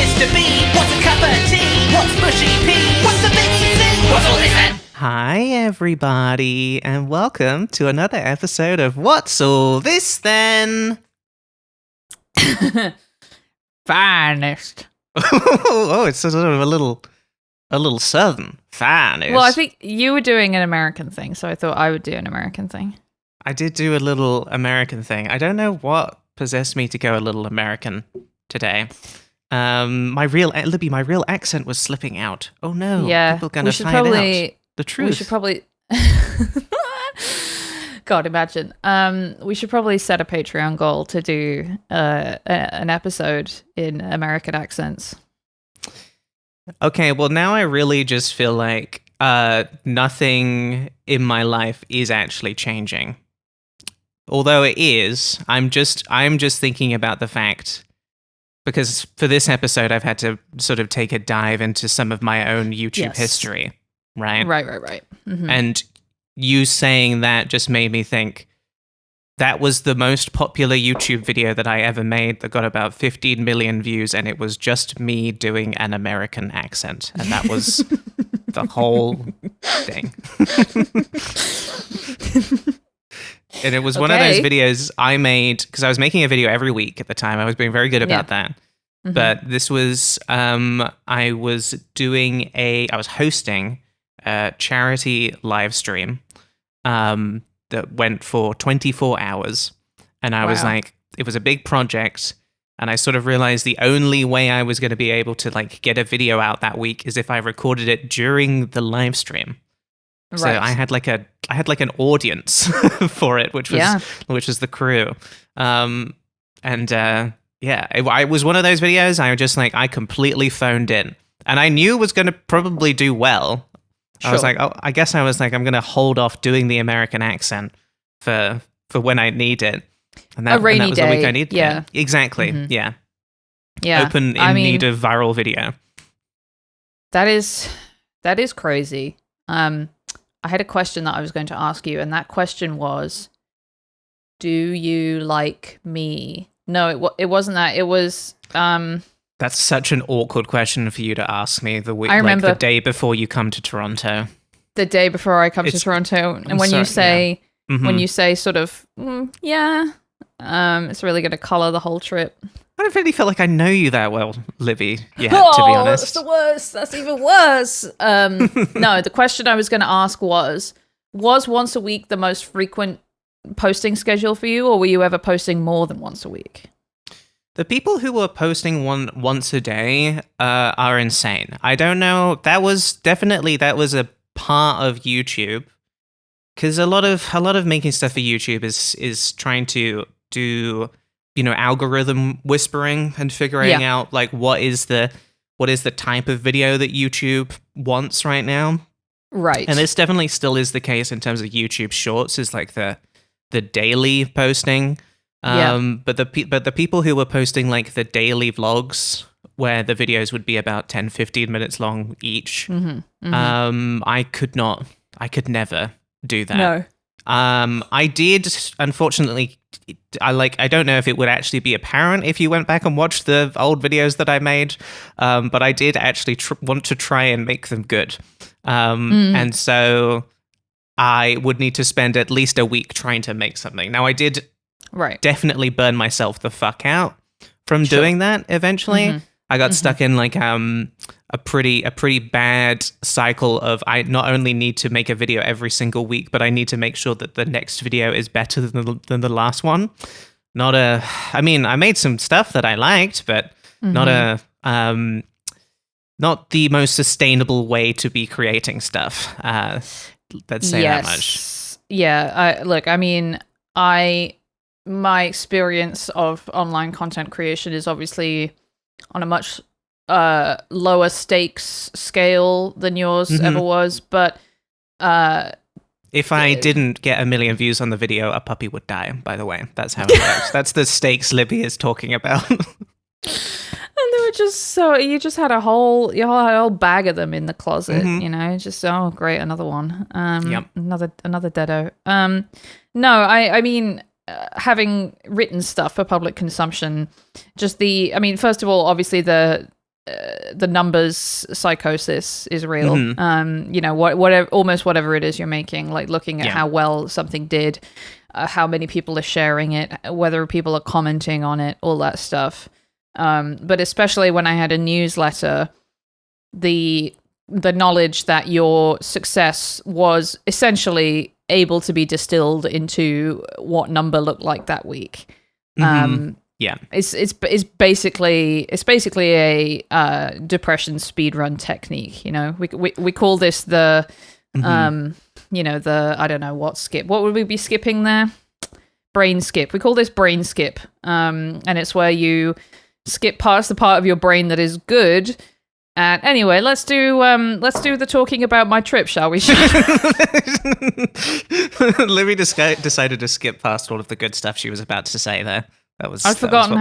Mr. B? What's a cup of tea? What's mushy pea? What's the biggie thing? What's all this then? Hi, everybody, and welcome to another episode of What's All This Then? Finest. Oh, it's sort of a little southern. Finest. Well, I think you were doing an American thing, so I thought I would do an American thing. I did do a little American thing. I don't know what possessed me to go a little American today. My real accent was slipping out. Oh no! Yeah, people gonna find out the truth. We should probably. God, imagine. We should probably set a Patreon goal to do an episode in American accents. Okay, well now I really just feel like nothing in my life is actually changing. Although it is, I'm just thinking about the fact, because for this episode I've had to sort of take a dive into some of my own YouTube history, right? Right. Mm-hmm. And you saying that just made me think that was the most popular YouTube video that I ever made that got about 15 million views, and it was just me doing an American accent, and that was the whole thing. And it was one of those videos I made because I was making a video every week at the time. I was being very good about that. Mm-hmm. But this was, I was hosting a charity live stream that went for 24 hours. And I was like, it was a big project. And I sort of realized the only way I was going to be able to like get a video out that week is if I recorded it during the live stream. Right. So I had like an audience for it, which was the crew. It was one of those videos I completely phoned in, and I knew it was going to probably do well. Sure. I was like, I'm going to hold off doing the American accent for when I need it. And that was the week I needed it. Exactly. Mm-hmm. Yeah. Open in need of viral video. That is crazy. I had a question that I was going to ask you, and that question was, do you like me? No, it wasn't that. It was... That's such an awkward question for you to ask me the day before you come to Toronto. The day before I come to Toronto. And you say sort of, it's really going to colour the whole trip. I don't really feel like I know you that well, Libby, to be honest. That's the worst. That's even worse. No, the question I was going to ask was once a week the most frequent posting schedule for you, or were you ever posting more than once a week? The people who were posting once a day are insane. I don't know. That was a part of YouTube, because a lot of making stuff for YouTube is trying to do, algorithm whispering and figuring out like what is the type of video that YouTube wants right now. Right. And this definitely still is the case in terms of YouTube Shorts, is like the daily posting. But the people who were posting like the daily vlogs where the videos would be about 10-15 minutes long each, I could never do that. No. I did, unfortunately. I don't know if it would actually be apparent if you went back and watched the old videos that I made, but I did actually want to try and make them good. And so I would need to spend at least a week trying to make something. Now I did definitely burn myself the fuck out from doing that eventually. Mm-hmm. I got stuck in like a pretty bad cycle of, I not only need to make a video every single week, but I need to make sure that the next video is better than the last one. I made some stuff that I liked, but not the most sustainable way to be creating stuff. Let's say that much. Yeah. My experience of online content creation is obviously on a much lower stakes scale than yours ever was, but if I didn't get 1 million views on the video, a puppy would die, by the way. That's how it works. That's the stakes Libby is talking about. And they were just you just had a whole bag of them in the closet, just, oh great, another one. Another deado. Having written stuff for public consumption, first of all, obviously the the numbers psychosis is real. Mm-hmm. You know, whatever, almost whatever it is you're making, like looking at Yeah. how well something did, how many people are sharing it, whether people are commenting on it, all that stuff. But especially when I had a newsletter, the knowledge that your success was essentially able to be distilled into what number looked like that week. Yeah. It's basically a depression speedrun technique. You know, we call this the you know, the, I don't know what skip. What would we be skipping there? Brain skip. We call this brain skip. And it's where you skip past the part of your brain that is good. And anyway, let's do the talking about my trip, shall we? Libby decided to skip past all of the good stuff she was about to say there. I've forgotten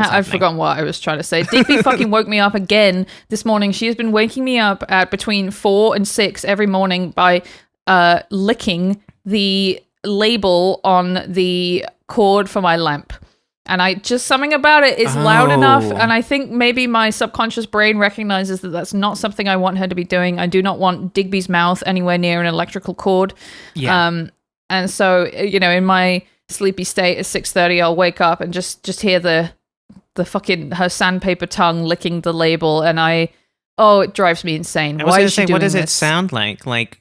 what I was trying to say. Digby fucking woke me up again this morning. She has been waking me up at between 4 and 6 every morning by licking the label on the cord for my lamp. And I just, something about it is loud enough. And I think maybe my subconscious brain recognizes that that's not something I want her to be doing. I do not want Digby's mouth anywhere near an electrical cord. Yeah. And so, you know, in my sleepy state at 6:30, I'll wake up and just hear the fucking, her sandpaper tongue licking the label. And it drives me insane. Why is she doing what does this? it sound like? Like,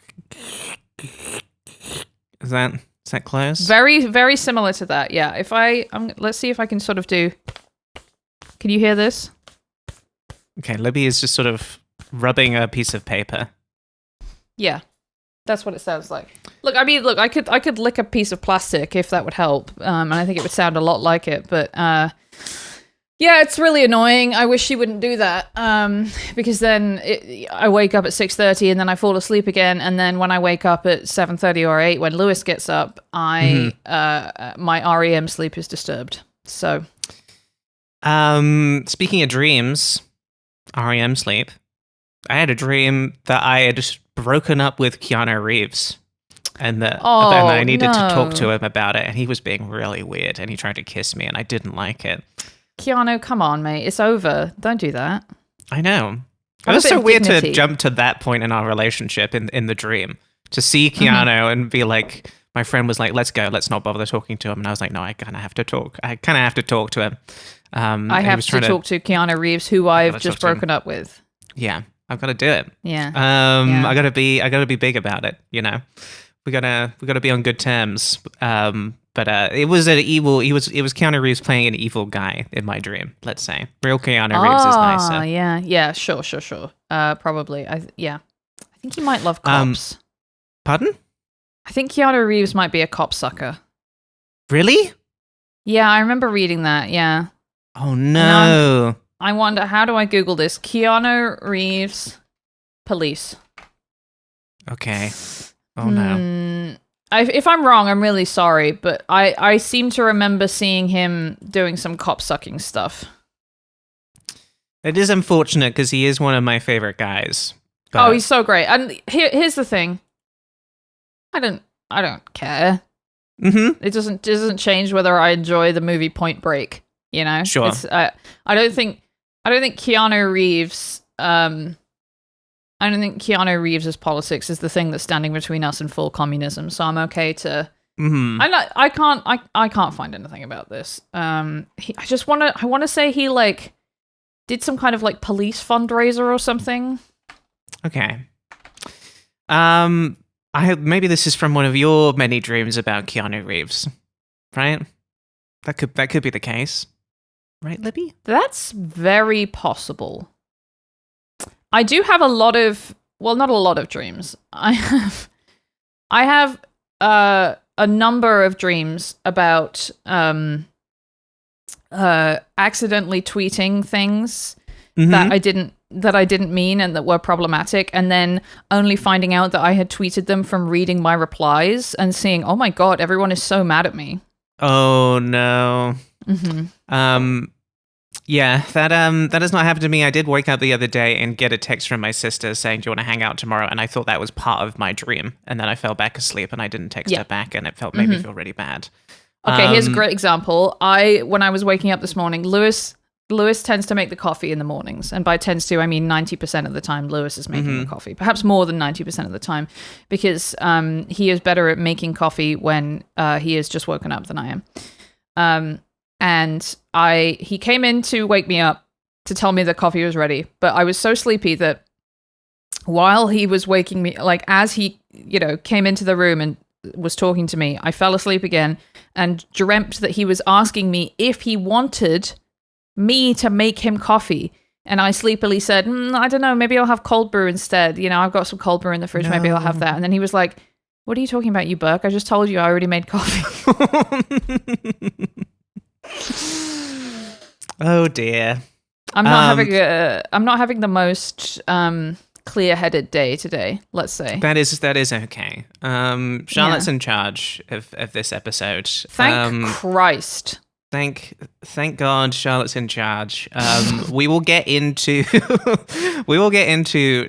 is that close? Very, very similar to that. Yeah. If let's see if I can sort of do. Can you hear this? Okay, Libby is just sort of rubbing a piece of paper. Yeah, that's what it sounds like. Look, I could lick a piece of plastic if that would help, and I think it would sound a lot like it. But yeah, it's really annoying. I wish she wouldn't do that, because then I wake up at 6:30 and then I fall asleep again, and then when I wake up at 7:30 or 8 when Lewis gets up, my REM sleep is disturbed. So, speaking of dreams, REM sleep, I had a dream that I had just broken up with Keanu Reeves. And that I needed to talk to him about it, and he was being really weird, and he tried to kiss me, and I didn't like it. Keanu, come on, mate. It's over. Don't do that. I know. Have It was a bit so of weird dignity. to jump to that point in our relationship in the dream. To see Keanu and be like, my friend was like, let's go, let's not bother talking to him. And I was like, no, I kind of have to talk. I kind of have to talk to him. I have to talk to Keanu Reeves, who I've gotta just talk to him. broken up with. Yeah, I've got to do it. Yeah. I gotta be big about it. You know, we gotta be on good terms. But it was an evil. It was Keanu Reeves playing an evil guy in my dream. Let's say real Keanu Reeves is nicer. Yeah, sure. Probably. I think he might love cops. Pardon? I think Keanu Reeves might be a cop sucker. Really? Yeah, I remember reading that. Yeah. Oh no. I wonder, how do I Google this? Keanu Reeves police. Okay. Oh no. If I'm wrong, I'm really sorry, but I seem to remember seeing him doing some cop sucking stuff. It is unfortunate because he is one of my favorite guys. But Oh, he's so great. And here's the thing. I don't care. It doesn't change whether I enjoy the movie Point Break, you know? Sure. It's, I don't think Keanu Reeves I don't think Keanu Reeves' politics is the thing that's standing between us and full communism. So I'm okay to. I can't find anything about this. I want to say he like did some kind of like police fundraiser or something. Okay. Maybe this is from one of your many dreams about Keanu Reeves, right? That could be the case, right, Libby? That's very possible. I do have a lot of, well, not a lot of dreams. I have a number of dreams about accidentally tweeting things that I didn't mean and that were problematic, and then only finding out that I had tweeted them from reading my replies and seeing, oh my god, everyone is so mad at me. Oh no. Yeah, that has not happened to me. I did wake up the other day and get a text from my sister saying, do you want to hang out tomorrow? And I thought that was part of my dream. And then I fell back asleep and I didn't text her back, and it made me feel really bad. Okay, here's a great example. When I was waking up this morning, Lewis Lewis tends to make the coffee in the mornings. And by tends to, I mean 90% of the time Lewis is making the coffee. Perhaps more than 90% of the time. Because he is better at making coffee when he is just woken up than I am. And he came in to wake me up to tell me that coffee was ready. But I was so sleepy that while he was waking me, like as he, came into the room and was talking to me, I fell asleep again and dreamt that he was asking me if he wanted me to make him coffee. And I sleepily said, I don't know, maybe I'll have cold brew instead. I've got some cold brew in the fridge. No. Maybe I'll have that. And then he was like, what are you talking about, you Burke? I just told you I already made coffee. Oh dear. I'm not having the most clear-headed day today, let's say. That is okay. Charlotte's in charge of this episode. Thank Christ. Thank God Charlotte's in charge. We will get into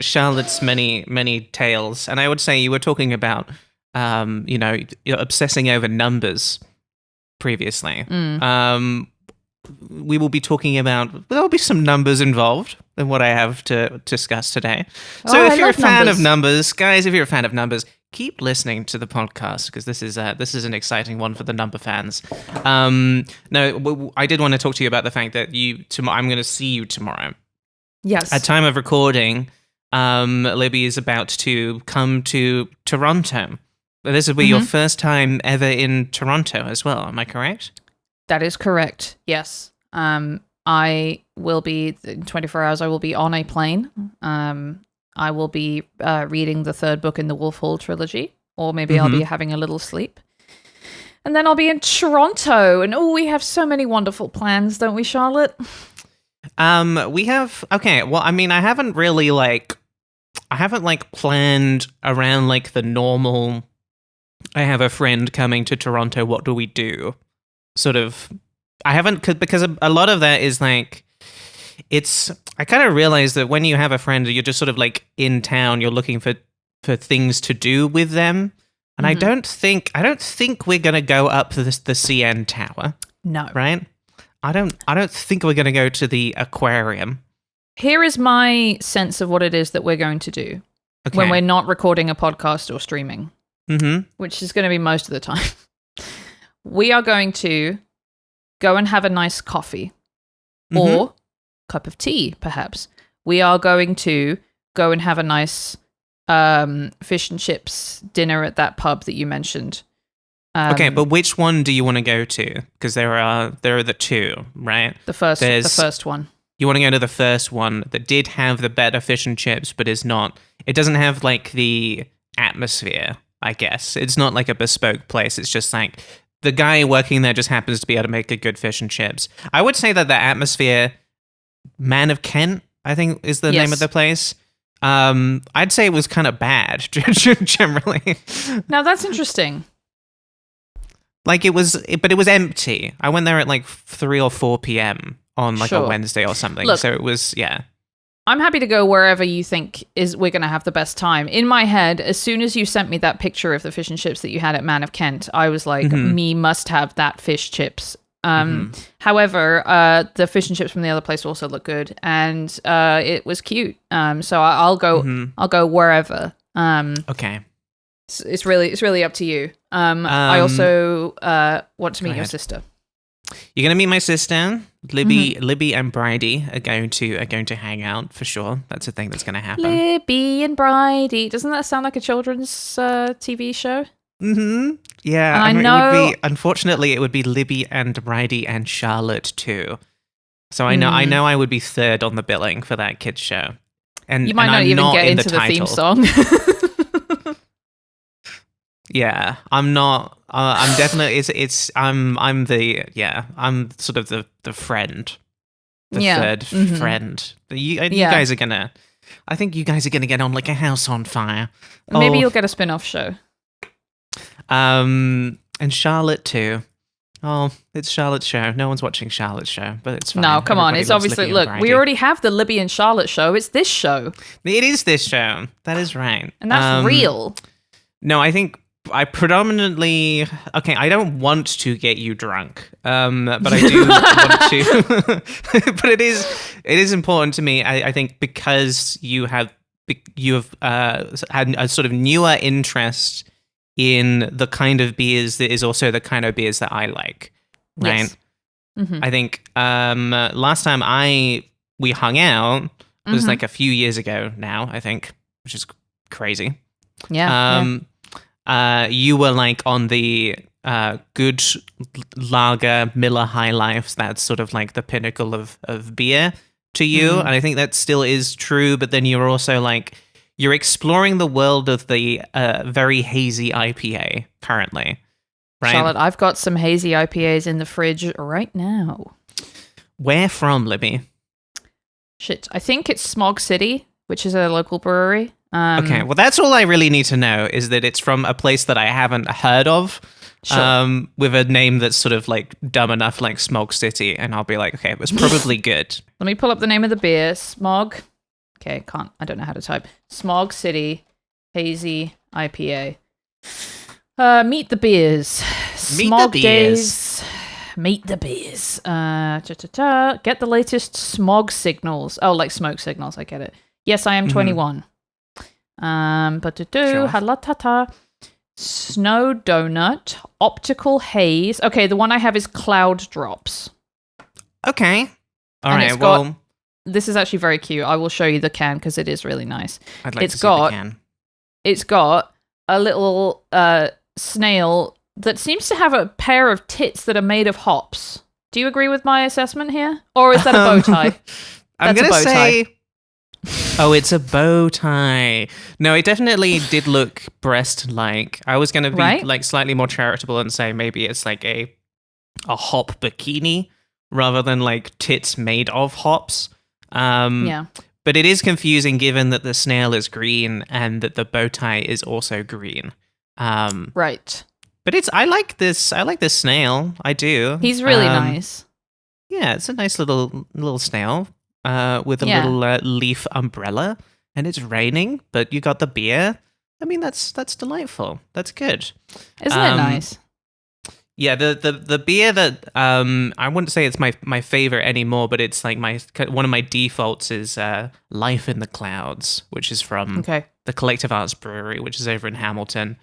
Charlotte's many tales, and I would say you were talking about you're obsessing over numbers previously. We will be talking about, there'll be some numbers involved in what I have to discuss today. So if you're a fan of numbers, guys, keep listening to the podcast because this is an exciting one for the number fans. No, I did want to talk to you about the fact that I'm going to see you tomorrow. Yes. At time of recording, Libby is about to come to Toronto. This will be your first time ever in Toronto as well. Am I correct? That is correct. Yes. I will be in 24 hours. I will be on a plane. I will be reading the third book in the Wolf Hall trilogy, or maybe I'll be having a little sleep. And then I'll be in Toronto. And we have so many wonderful plans, don't we, Charlotte? We have. Okay. Well, I mean, I haven't planned around like the normal. I have a friend coming to Toronto. What do we do? Sort of, I haven't, because a lot of that is like, I kind of realized that when you have a friend, you're just sort of like in town, you're looking for things to do with them. And I don't think we're going to go up to the CN Tower. No. Right? I don't think we're going to go to the aquarium. Here is my sense of what it is that we're going to do when we're not recording a podcast or streaming, which is going to be most of the time. We are going to go and have a nice coffee or cup of tea, perhaps. We are going to go and have a nice fish and chips dinner at that pub that you mentioned. Okay, but which one do you want to go to? Because there are the two, right? The first one. You want to go to the first one that did have the better fish and chips, but it doesn't have like the atmosphere, I guess. It's not like a bespoke place. It's just like the guy working there just happens to be able to make a good fish and chips. I would say that the atmosphere, Man of Kent, I think is the name of the place. I'd say it was kind of bad, generally. Now that's interesting. Like it was empty. I went there at like 3 or 4 p.m. on like a Wednesday or something. Look, so it was, yeah. I'm happy to go wherever you think we're going to have the best time. In my head, as soon as you sent me that picture of the fish and chips that you had at Man of Kent, I was like, me must have that fish chips. However, the fish and chips from the other place also look good, and it was cute. So I'll go wherever. Okay. It's really up to you. I also want to meet your sister. You're gonna meet my sister, Libby and Bridie are going to hang out for sure. That's a thing that's gonna happen. Libby and Bridie. Doesn't that sound like a children's TV show? Yeah, I know. Unfortunately, it would be Libby and Bridie and Charlotte too. So I know I would be third on the billing for that kids show. And you might not even get into the theme song. Yeah, I'm not. I'm definitely. I'm sort of the friend, third friend. You guys are gonna. I think you guys are gonna get on like a house on fire. Maybe you'll get a spin-off show. And Charlotte too. Oh, it's Charlotte's show. No one's watching Charlotte's show, but it's fine. No, come on. It's obviously, look, we already have the Libby and Charlotte show. It's this show. It is this show. That is right. And that's real. No, I think I predominantly okay. I don't want to get you drunk, but I do want to. But it is important to me. I think because you have had a sort of newer interest in the kind of beers that is also the kind of beers that I like, right? Yes. Mm-hmm. I think last time we hung out was like a few years ago now, I think, which is crazy. Yeah. You were like on the good lager Miller High Life. That's sort of like the pinnacle of beer to you. And I think that still is true. But then you're also like, you're exploring the world of the very hazy IPA currently. Right? Charlotte, I've got some hazy IPAs in the fridge right now. Where from, Libby? Shit, I think it's Smog City, which is a local brewery. Okay, well, that's all I really need to know is that it's from a place that I haven't heard of, Sure. with a name that's sort of like dumb enough, like Smog City, and I'll be like, okay, it was probably good. Let me pull up the name of the beer. Smog. Okay, I don't know how to type. Smog City Hazy IPA. Meet the beers. Smog Days. Meet the beers. Get the latest smog signals. Oh, like smoke signals. I get it. Yes, I am 21. Sure. Halatata. Snow donut. Optical haze. Okay, the one I have is cloud drops. Okay. All And right. it's got- Well, This is actually very cute. I will show you the can because it is really nice. I'd like it's to see got- the can. It's got a little snail that seems to have a pair of tits that are made of hops. Do you agree with my assessment here? Or is that a bow tie? I'm That's a gonna bow tie. say. Oh, it's a bow tie. No, it definitely did look breast-like. I was gonna be Right? like slightly more charitable and say maybe it's like a hop bikini rather than like tits made of hops. Yeah. But it is confusing given that the snail is green and that the bow tie is also green. Right. But I like this snail. I do. He's really nice. Yeah, it's a nice little snail with a Yeah. little leaf umbrella, and it's raining, but you got the beer. I mean, that's delightful. That's good. Isn't it nice? Yeah, the beer that I wouldn't say it's my favorite anymore, but it's like one of my defaults is Life in the Clouds, which is from Okay. the Collective Arts Brewery, which is over in Hamilton.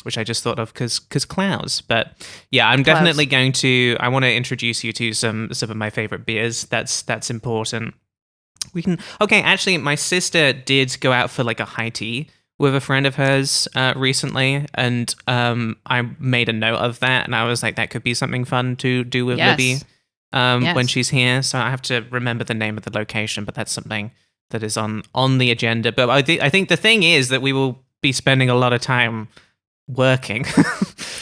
Which I just thought of because clouds. But yeah, I'm definitely going to. I want to introduce you to some of my favorite beers. That's important. We can. Okay, actually, my sister did go out for like a high tea with a friend of hers recently, and I made a note of that, and I was like, that could be something fun to do with Yes. Libby Yes. when she's here. So I have to remember the name of the location, but that's something that is on the agenda. But I think the thing is that we will be spending a lot of time working.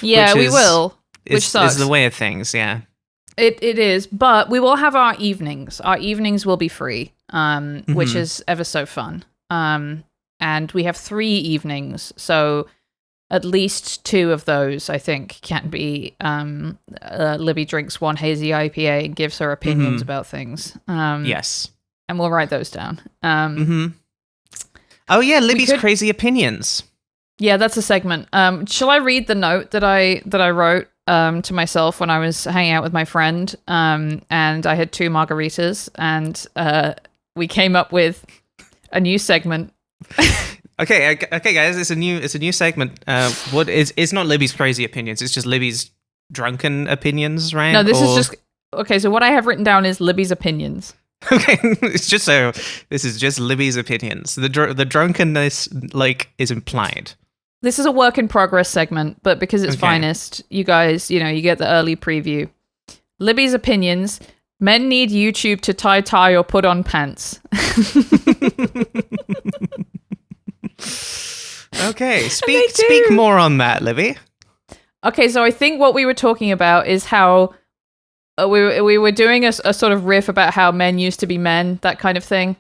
Yeah, which we will. Which is sucks. the way of things, yeah. It is, but we will have our evenings. Our evenings will be free, which is ever so fun. And we have 3 evenings, so at least 2 of those, I think, can be Libby drinks one hazy IPA and gives her opinions about things. Yes. And we'll write those down. Oh yeah, Libby's could- crazy opinions. Yeah, that's a segment. Shall I read the note that I wrote to myself when I was hanging out with my friend? And I had 2 margaritas, and we came up with a new segment. Okay, guys, it's a new segment. What is? It's not Libby's crazy opinions. It's just Libby's drunken opinions, right? No, this is just okay. So what I have written down is Libby's opinions. Okay, it's just so. This is just Libby's opinions. The drunkenness like is implied. This is a work in progress segment, but because it's Okay. finest, you guys, you get the early preview. Libby's opinions. Men need YouTube to tie or put on pants. Okay, speak more on that, Libby. Okay, so I think what we were talking about is how we were doing a sort of riff about how men used to be men, that kind of thing.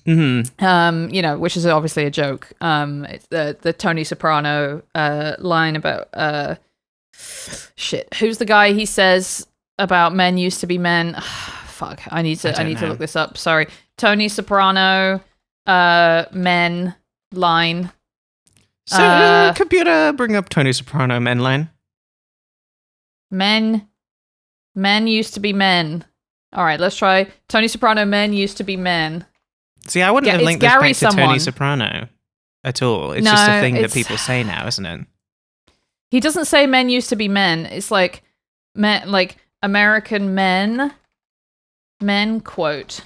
Mm-hmm. Which is obviously a joke. It's the Tony Soprano line about shit. Who's the guy? He says about men used to be men. Fuck. I need to look this up. Sorry, Tony Soprano. Men line. So, computer, bring up Tony Soprano men line. Men used to be men. All right, let's try Tony Soprano. Men used to be men. See, I wouldn't have linked this Gary back to Tony someone. Soprano at all. It's just a thing that people say now, isn't it? He doesn't say men used to be men. It's like men, like American men quote.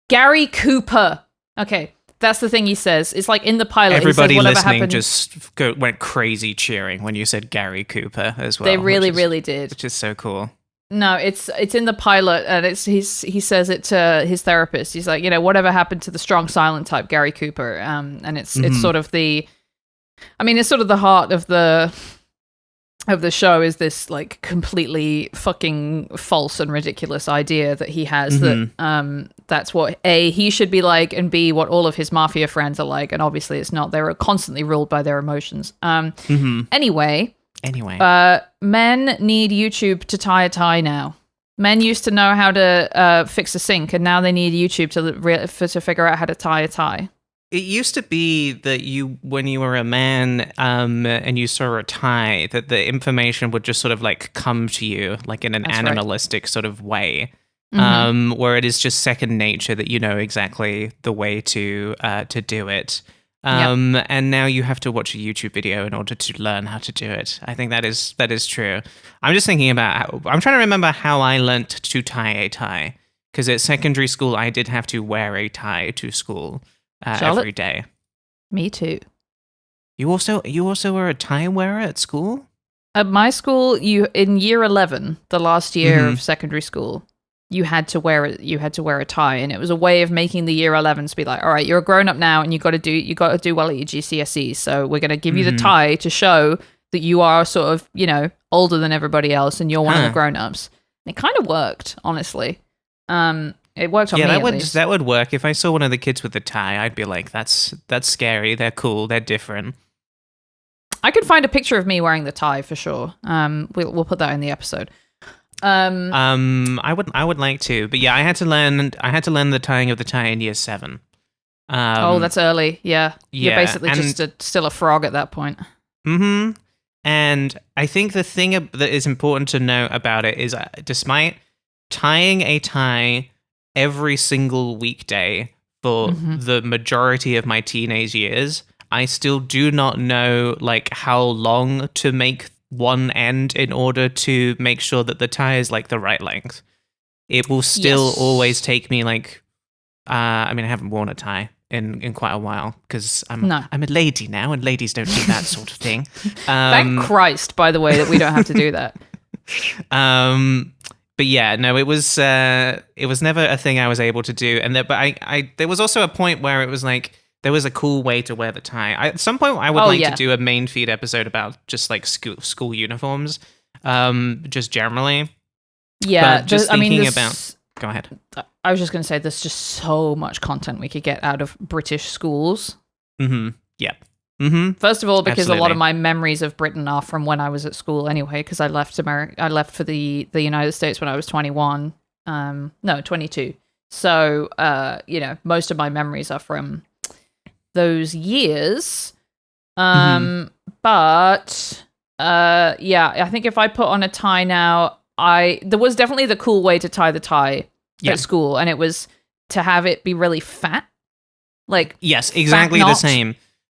Gary Cooper. Okay, that's the thing he says. It's like in the pilot. Everybody he says, listening happened, just went crazy cheering when you said Gary Cooper as well. They really did. Which is so cool. No, it's in the pilot, and he says it to his therapist. He's like, whatever happened to the strong silent type Gary Cooper? And it's sort of it's sort of the heart of the show is this like completely fucking false and ridiculous idea that he has that that's what A, he should be like, and B, what all of his mafia friends are like, and obviously it's not. They're constantly ruled by their emotions. Anyway, men need YouTube to tie a tie now. Men used to know how to fix a sink, and now they need YouTube to figure out how to tie a tie. It used to be that when you were a man and you saw a tie, that the information would just sort of like come to you like in an animalistic sort of way, where it is just second nature that you know exactly the way to do it. And now you have to watch a YouTube video in order to learn how to do it. I think that is true. I'm just thinking about I'm trying to remember how I learnt to tie a tie, because at secondary school I did have to wear a tie to school every day. Me too. You also were a tie wearer at school? At my school, in year 11, the last year of secondary school, you had to wear a tie, and it was a way of making the year 11s be like, all right, you're a grown up now, and you got to do well at your GCSEs. So we're going to give you the tie to show that you are sort of, older than everybody else, and you're one of the grown ups. And it kind of worked, honestly. It worked on me. Yeah, that would work. If I saw one of the kids with a tie, I'd be like, that's scary. They're cool. They're different. I could find a picture of me wearing the tie for sure. We'll put that in the episode. I would like to, but yeah, I had to learn the tying of the tie in year 7. That's early. Yeah. You're basically just still a frog at that point. And I think the thing that is important to know about it is, despite tying a tie every single weekday for the majority of my teenage years, I still do not know like how long to make one end in order to make sure that the tie is like the right length. It will still always take me like I haven't worn a tie in quite a while because I'm a lady now, and ladies don't do that sort of thing. Thank Christ, by the way, that we don't have to do that. But yeah, no, it was never a thing I was able to do, and there was also a point where it was like there was a cool way to wear the tie. At some point, I would like to do a main feed episode about just like school uniforms, just generally. Yeah, but just thinking about. Go ahead. I was just going to say, there's just so much content we could get out of British schools. Yeah. First of all, because Absolutely. a lot of my memories of Britain are from when I was at school anyway, because I left for the United States when I was 21. 22. So, most of my memories are from those years. But, I think if I put on a tie now, there was definitely the cool way to tie the tie at school, and it was to have it be really fat. Like, yes, exactly the same.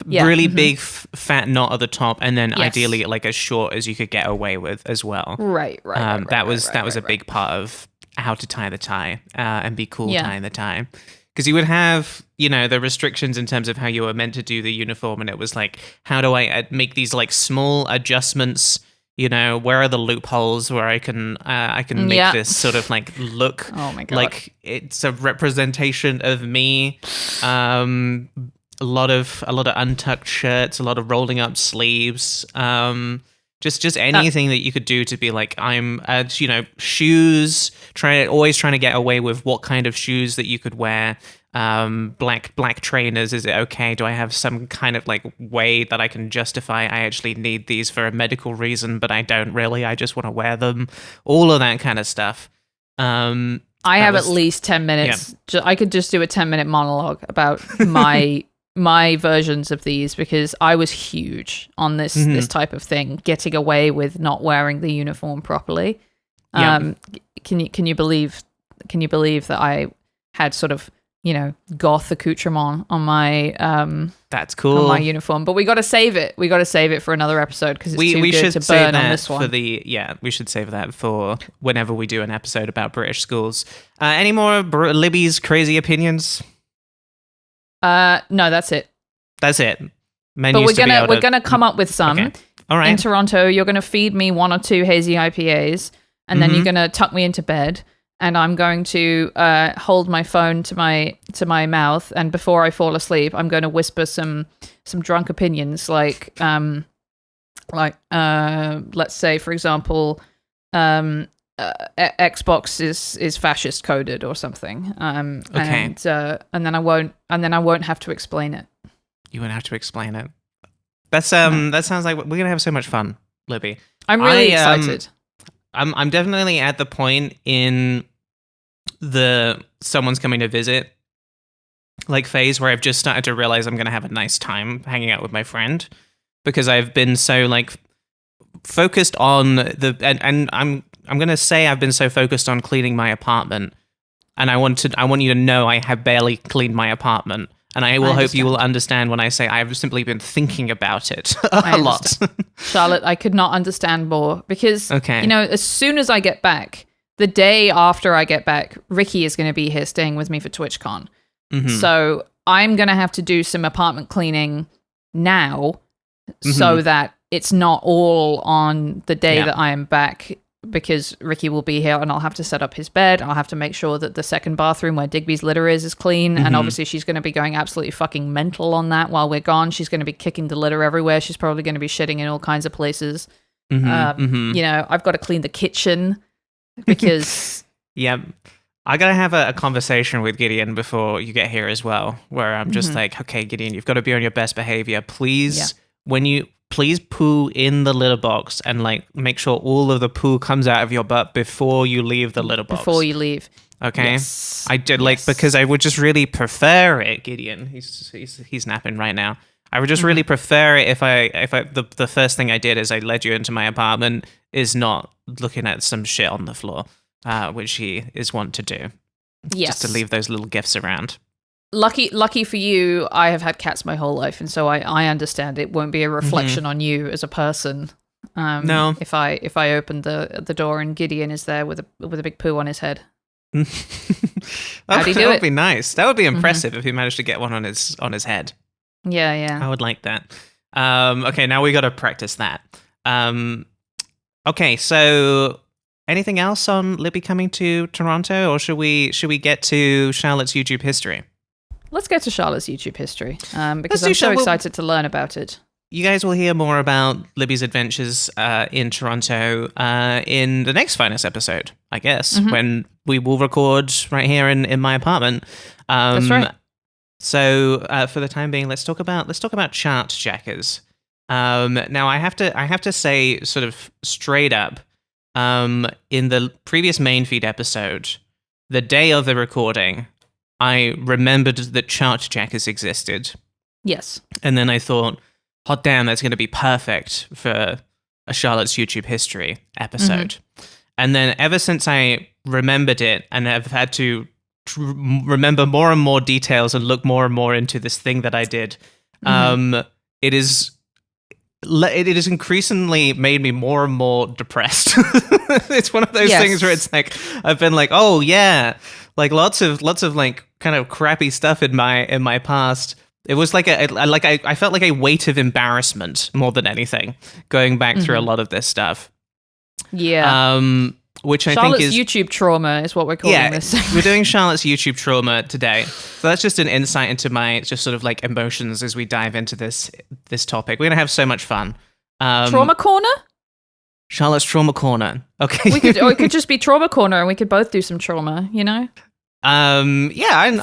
Yeah. Really big fat knot at the top, and then ideally like as short as you could get away with as well. Right. That was a big part of how to tie the tie and be cool tying the tie. Because you would have, the restrictions in terms of how you were meant to do the uniform, and it was like, how do I make these like small adjustments? Where are the loopholes where I can make this sort of like look like it's a representation of me. A lot of untucked shirts, a lot of rolling up sleeves. Just anything that you could do to be like, I'm, shoes. Always trying to get away with what kind of shoes that you could wear. Black trainers. Is it okay? Do I have some kind of like way that I can justify I actually need these for a medical reason, but I don't really. I just want to wear them. All of that kind of stuff. I have at least 10 minutes. Yeah. I could just do a 10-minute monologue about my my versions of these because I was huge on this type of thing, getting away with not wearing the uniform properly. Yeah. Can you believe that I had sort of, goth accoutrement on my That's cool. on my uniform, but we got to save it. We got to save it for another episode because it's too good to burn on this one. We should save that for whenever we do an episode about British schools. Any more Libby's crazy opinions? No, that's it. That's it. Men But used to be able we're gonna come up with some. Okay. All right. In Toronto, you're gonna feed me 1 or 2 hazy IPAs, and then you're gonna tuck me into bed, and I'm going to hold my phone to my mouth, and before I fall asleep, I'm going to whisper some drunk opinions, like let's say, for example, Xbox is fascist coded or something. Okay. And then I won't have to explain it. You won't have to explain it. That's that sounds like we're gonna have so much fun, Libby. I'm really excited. I'm definitely at the point in the someone's coming to visit like phase where I've just started to realize I'm gonna have a nice time hanging out with my friend because I've been so like focused on and I'm gonna say I've been so focused on cleaning my apartment, and I want you to know I have barely cleaned my apartment. And I hope you will understand when I say I've simply been thinking about it a lot. Charlotte, I could not understand more because, okay. As soon as I get back, the day after I get back, Ricky is going to be here staying with me for TwitchCon. Mm-hmm. So I'm going to have to do some apartment cleaning now so that it's not all on the day that I am back, because Ricky will be here and I'll have to set up his bed. I'll have to make sure that the second bathroom where Digby's litter is clean. And obviously she's going to be going absolutely fucking mental on that while we're gone. She's going to be kicking the litter everywhere. She's probably going to be shitting in all kinds of places. I've got to clean the kitchen because... Yeah. I got to have a conversation with Gideon before you get here as well, where I'm just like, okay, Gideon, you've got to be on your best behavior. Please, please poo in the litter box and like make sure all of the poo comes out of your butt before you leave the litter box. Before you leave. Okay. Yes. I did because I would just really prefer it, Gideon. He's napping right now. I would just really prefer it if the first thing I did is I led you into my apartment is not looking at some shit on the floor, which he is wont to do. Yes. Just to leave those little gifts around. Lucky for you, I have had cats my whole life, and so I understand it won't be a reflection on you as a person. No, if I open the door and Gideon is there with a big poo on his head. That would be nice. That would be impressive if he managed to get one on his head. Yeah. I would like that. Okay, now we got to practice that. Okay, so anything else on Libby coming to Toronto, or should we get to Charlotte's YouTube history? Let's get to Charlotte's YouTube history, because I'm so excited to learn about it. You guys will hear more about Libby's adventures in Toronto in the next Finest episode, I guess, when we will record right here in my apartment. That's right. So for the time being, let's talk about Chartjackers. Now I have to say, sort of straight up, in the previous main feed episode, the day of the recording, I remembered that Chartjackers existed. Yes. And then I thought, hot damn, that's going to be perfect for a Charlotte's YouTube history episode. And then ever since I remembered it and have had to remember more and more details and look more and more into this thing that I did, it has increasingly made me more and more depressed. It's one of those things where it's like I've been like, oh yeah, like lots of like kind of crappy stuff in my past. It was like I felt like a weight of embarrassment more than anything going back through a lot of this stuff. Yeah. Which I Charlotte's think is YouTube trauma is what we're calling this. We're doing Charlotte's YouTube trauma today. So that's just an insight into my just sort of like emotions as we dive into this topic. We're gonna have so much fun. Trauma corner? Charlotte's trauma corner. Okay. It could just be trauma corner, and we could both do some trauma. Yeah, I like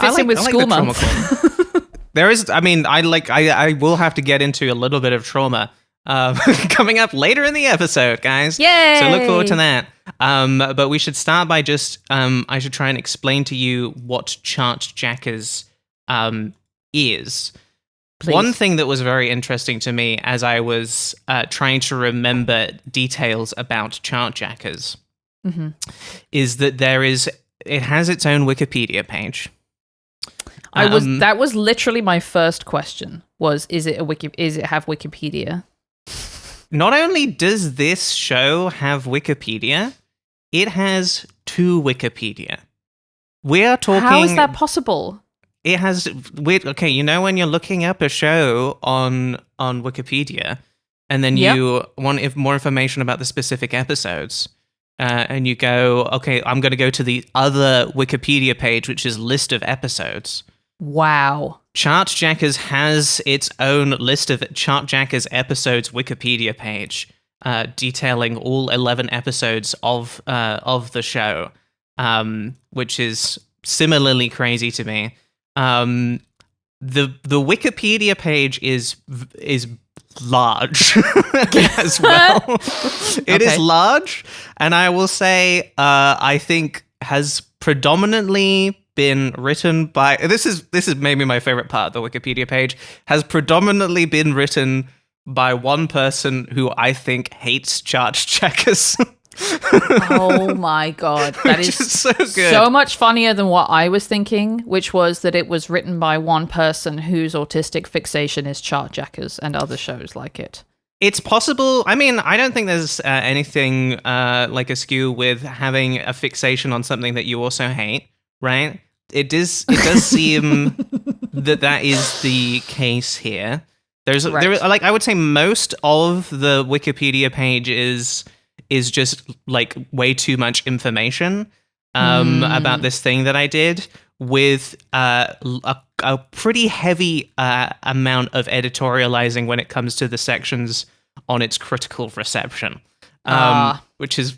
school the trauma month. corner. There is, I will have to get into a little bit of trauma coming up later in the episode, guys. Yay! So look forward to that. But we should start by just, I should try and explain to you what Chartjackers is. Please. One thing that was very interesting to me as I was trying to remember details about Chartjackers is that it has its own Wikipedia page. That was literally my first question. Is it have Wikipedia? Not only does this show have Wikipedia, it has 2 Wikipedia. We are talking. How is that possible? It has weird. Okay, you know when you're looking up a show on Wikipedia, and then you want more information about the specific episodes, and you go, okay, I'm going to go to the other Wikipedia page, which is list of episodes. Wow. Chartjackers has its own list of Chartjackers episodes Wikipedia page, detailing all 11 episodes of the show, which is similarly crazy to me. The Wikipedia page is large as well. It is large, and I will say, I think has predominantly been written by. This is maybe my favorite part of the Wikipedia page. Has predominantly been written by one person who I think hates Chartjackers. Oh my god, that is so good. So much funnier than what I was thinking, which was that it was written by one person whose autistic fixation is Chartjackers and other shows like it. It's possible. I mean, I don't think there's anything like askew with having a fixation on something that you also hate, right? It does seem that is the case here. There, like, I would say most of the Wikipedia page is just like way too much information about this thing that I did, with a pretty heavy amount of editorializing when it comes to the sections on its critical reception, which is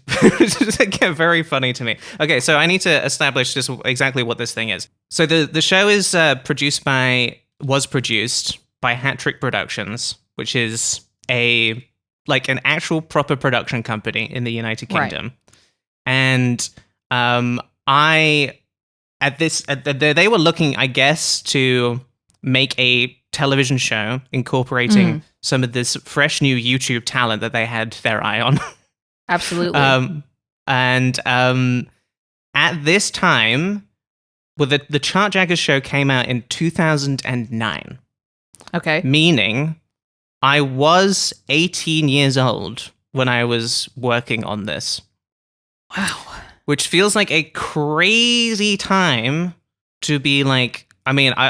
again very funny to me. Okay, so I need to establish just exactly what this thing is. So the show is produced by Hat Trick Productions, which is an actual proper production company in the United Kingdom. Right. And they were looking, I guess, to make a television show incorporating some of this fresh new YouTube talent that they had their eye on. Absolutely. And at this time, well, the Chartjackers show came out in 2009. Okay. Meaning I was 18 years old when I was working on this. Wow. Which feels like a crazy time to be like, I mean, I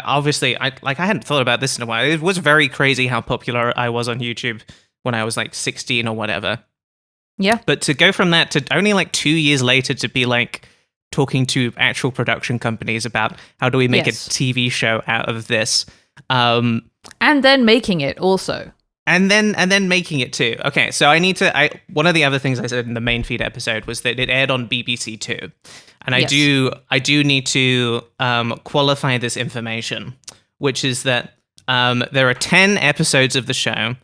hadn't thought about this in a while. It was very crazy how popular I was on YouTube when I was like 16 or whatever. Yeah. But to go from that to only like 2 years later to be like talking to actual production companies about how do we make a TV show out of this. And then making it also. And then making it too. Okay, so one of the other things I said in the main feed episode was that it aired on BBC Two. And I do need to qualify this information, which is that there are 10 episodes of the show,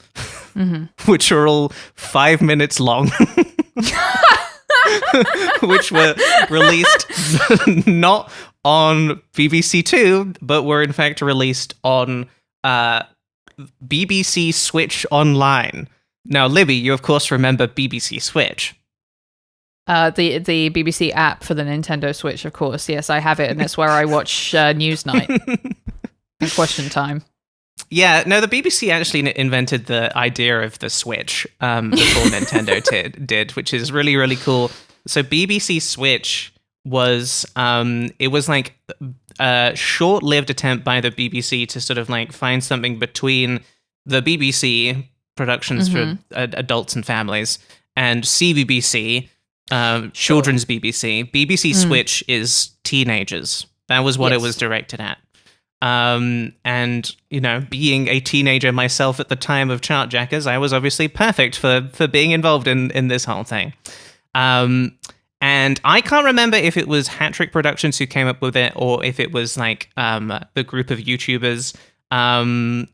which are all 5 minutes long, which were released not on BBC Two, but were in fact released on BBC Switch Online. Now, Libby, you of course remember BBC Switch. The BBC app for the Nintendo Switch, of course. Yes, I have it, and that's where I watch Newsnight and Question Time. Yeah, no, the BBC actually invented the idea of the Switch before Nintendo did, which is really, really cool. So BBC Switch was, it was like a short-lived attempt by the BBC to sort of like find something between the BBC productions for adults and families and CBBC, children's BBC. BBC Switch is teenagers. That was what it was directed at. And, you know, being a teenager myself at the time of Chartjackers, I was obviously perfect for being involved in this whole thing. And I can't remember if it was Hat Trick Productions who came up with it or if it was like the group of YouTubers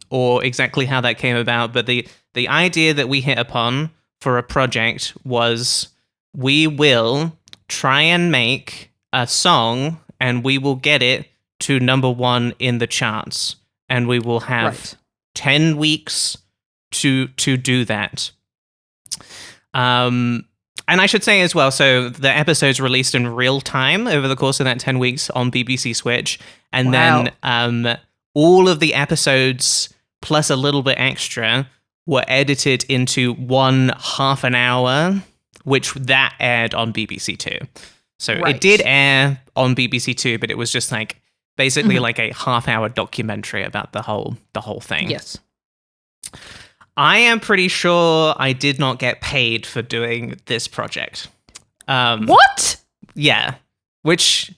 or exactly how that came about. But the idea that we hit upon for a project was we will try and make a song and we will get it to number 1 in the charts. And we will have 10 weeks to do that. And I should say as well, so the episodes released in real time over the course of that 10 weeks on BBC Switch. And then all of the episodes, plus a little bit extra, were edited into one half an hour, which that aired on BBC Two. So it did air on BBC Two, but it was just like basically like a half hour documentary about the whole thing. Yes. I am pretty sure I did not get paid for doing this project. What? Yeah. Which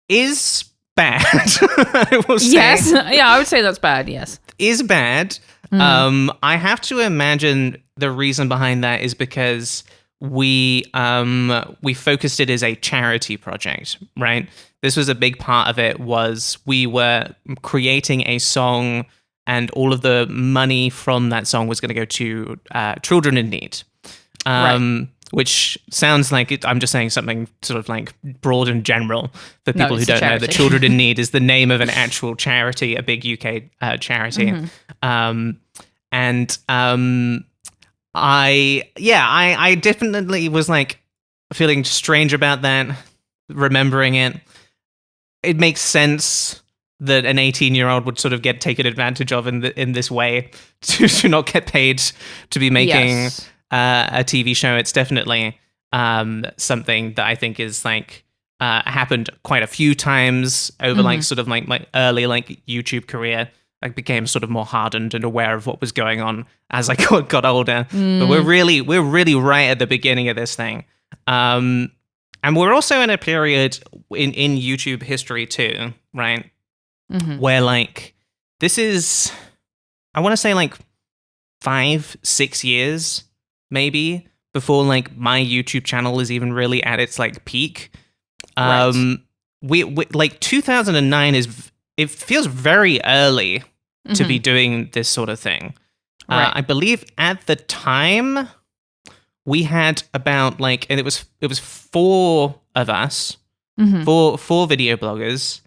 is bad. I will say. Yes. Yeah, I would say that's bad, yes. Is bad. I have to imagine the reason behind that is because we focused it as a charity project, right? This was a big part of it, was we were creating a song and all of the money from that song was going to go to children in need. Which sounds like I'm just saying something sort of like broad and general for people who don't know that Children in Need is the name of an actual charity, a big UK charity. I definitely was like feeling strange about that, remembering it. It makes sense that an 18-year-old would sort of get taken advantage of in this way to not get paid to be making a TV show. It's definitely something that I think is like happened quite a few times over like sort of like my early like YouTube career. I became sort of more hardened and aware of what was going on as I got older. But we're really right at the beginning of this thing. And we're also in a period in YouTube history too, right? Where like this is, I want to say like 5-6 years maybe before like my YouTube channel is even really at its like peak. We like 2009 it feels very early to be doing this sort of thing. I believe at the time we had about like, and it was 4 of us, four video bloggers.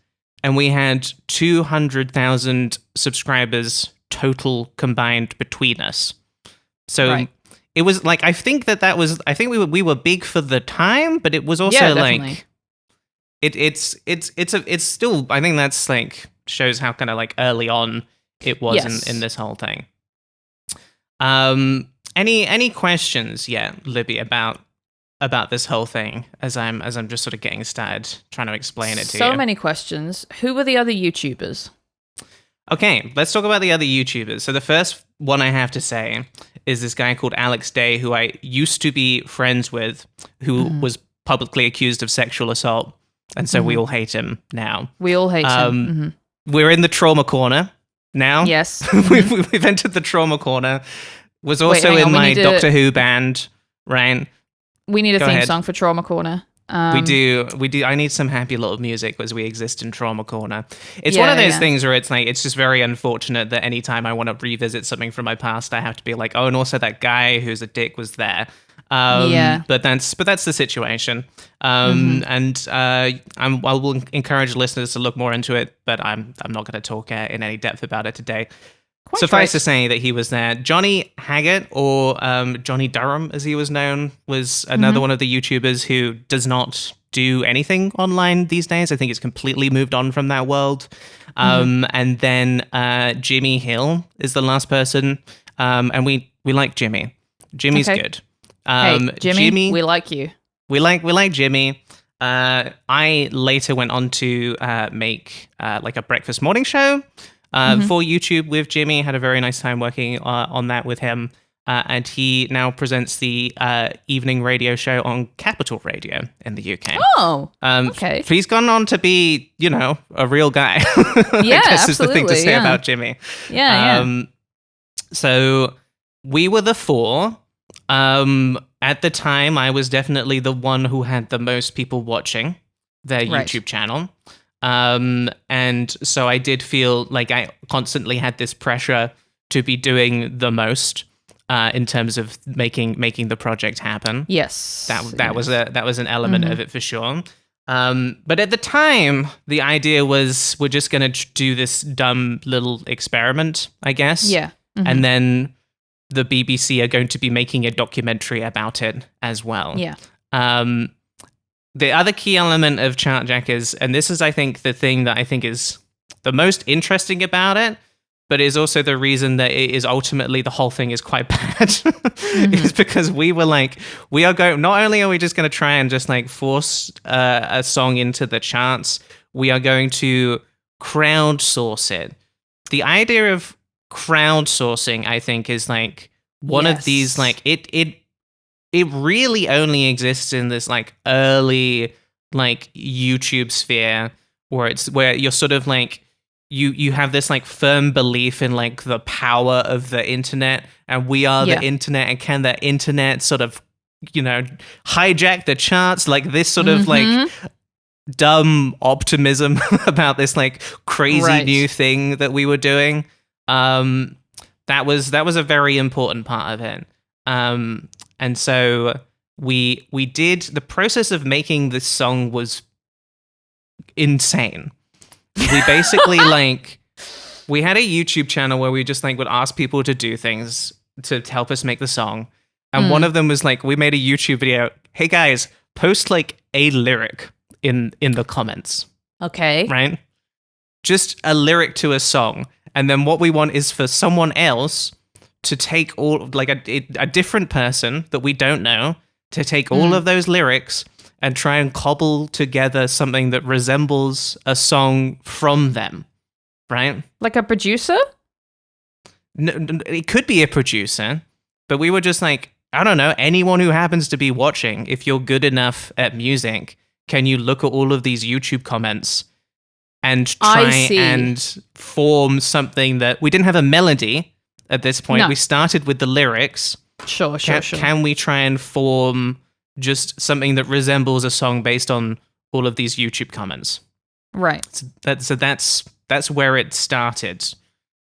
And we had 200,000 subscribers total combined between us. So it was like, I think we were big for the time, but it was also like, it's still, I think that's like, shows how kind of like early on it was in this whole thing. Any questions yet, Libby, about this whole thing as I'm just sort of getting started trying to explain it to you. So many questions. Who were the other YouTubers? Okay, let's talk about the other YouTubers. So the first one I have to say is this guy called Alex Day, who I used to be friends with, who was publicly accused of sexual assault. And so we all hate him now. We all hate him. We're in the trauma corner now. Yes. We've entered the trauma corner. Was also in my Doctor Who band, right? We need a theme song for Trauma Corner. We do. I need some happy little music as we exist in Trauma Corner. It's one of those things where it's like, it's just very unfortunate that anytime I want to revisit something from my past, I have to be like, oh, and also that guy who's a dick was there. But that's the situation. And I will encourage listeners to look more into it, but I'm not going to talk in any depth about it today. Suffice to say that he was there. Johnny Haggart, or Johnny Durham, as he was known, was another one of the YouTubers who does not do anything online these days. I think he's completely moved on from that world. And then Jimmy Hill is the last person. And we like Jimmy. Jimmy's good. Hey, Jimmy, we like you. We like Jimmy. I later went on to make like a breakfast morning show for YouTube with Jimmy. Had a very nice time working on that with him. And he now presents the evening radio show on Capital Radio in the UK. Oh, okay. He's gone on to be, a real guy. Yeah, I guess absolutely, is the thing to say about Jimmy. Yeah. So we were the 4. At the time, I was definitely the one who had the most people watching their YouTube channel. And so I did feel like I constantly had this pressure to be doing the most in terms of making the project happen. Yes. That was an element of it for sure. But at the time, the idea was we're just going to do this dumb little experiment, I guess. Yeah. Mhm. And then the BBC are going to be making a documentary about it as well. Yeah. The other key element of Chartjackers, and this is, I think, the thing that I think is the most interesting about it, but is also the reason that it is ultimately the whole thing is quite bad, is because we were like, we are going, not only are we just going to try and just like force a song into the charts, we are going to crowdsource it. The idea of crowdsourcing, I think, is like one of these, like, it really only exists in this like early like YouTube sphere where you're sort of like, you have this like firm belief in like the power of the internet, and we are the internet, and can the internet sort of, you know, hijack the charts, like this sort of like dumb optimism about this like crazy new thing that we were doing. That was a very important part of it. And so we did, the process of making this song was insane. We basically like, we had a YouTube channel where we just like would ask people to do things to help us make the song. And one of them was like, we made a YouTube video. Hey guys, post like a lyric in the comments. Okay. Right? Just a lyric to a song. And then what we want is for someone else to take all, like a different person that we don't know, to take all of those lyrics and try and cobble together something that resembles a song from them, right? Like a producer? No, it could be a producer, but we were just like, I don't know, anyone who happens to be watching, if you're good enough at music, can you look at all of these YouTube comments and try and form something that, we didn't have a melody at this point. No. We started with the lyrics. Sure. Can we try and form just something that resembles a song based on all of these YouTube comments? Right. So that's where it started.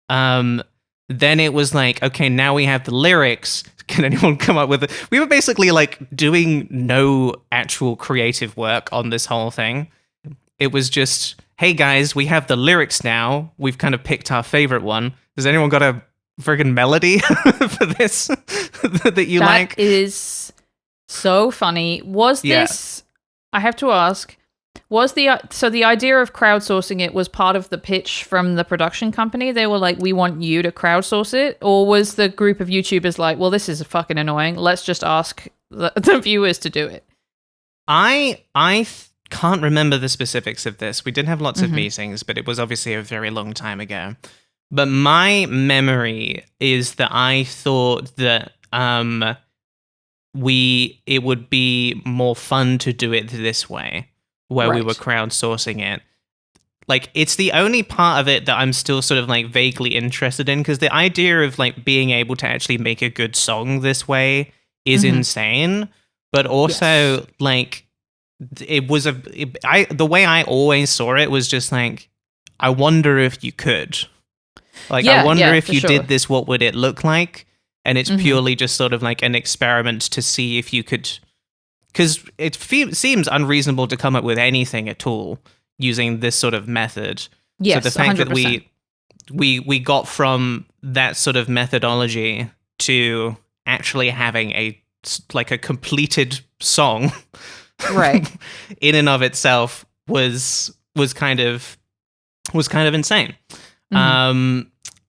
Then it was like, okay, now we have the lyrics. Can anyone come up with it? We were basically like doing no actual creative work on this whole thing. It was just, hey guys, we have the lyrics now. We've kind of picked our favorite one. Has anyone got a friggin' melody for this that you like? That is so funny. Was this, I have to ask, was the idea of crowdsourcing it was part of the pitch from the production company? They were like, we want you to crowdsource it? Or was the group of YouTubers like, well, this is fucking annoying, let's just ask the viewers to do it? I can't remember the specifics of this. We did have lots of meetings, but it was obviously a very long time ago. But my memory is that I thought that it would be more fun to do it this way, where we were crowdsourcing it. Like, it's the only part of it that I'm still sort of like vaguely interested in, because the idea of like being able to actually make a good song this way is insane. But also like, it was the way I always saw it was just like, I wonder if you could. Like, I wonder if you did this, what would it look like? And it's purely just sort of like an experiment to see if you could, because it seems unreasonable to come up with anything at all using this sort of method. Yes, so the fact 100%. that we got from that sort of methodology to actually having a completed song, right, in and of itself was kind of insane.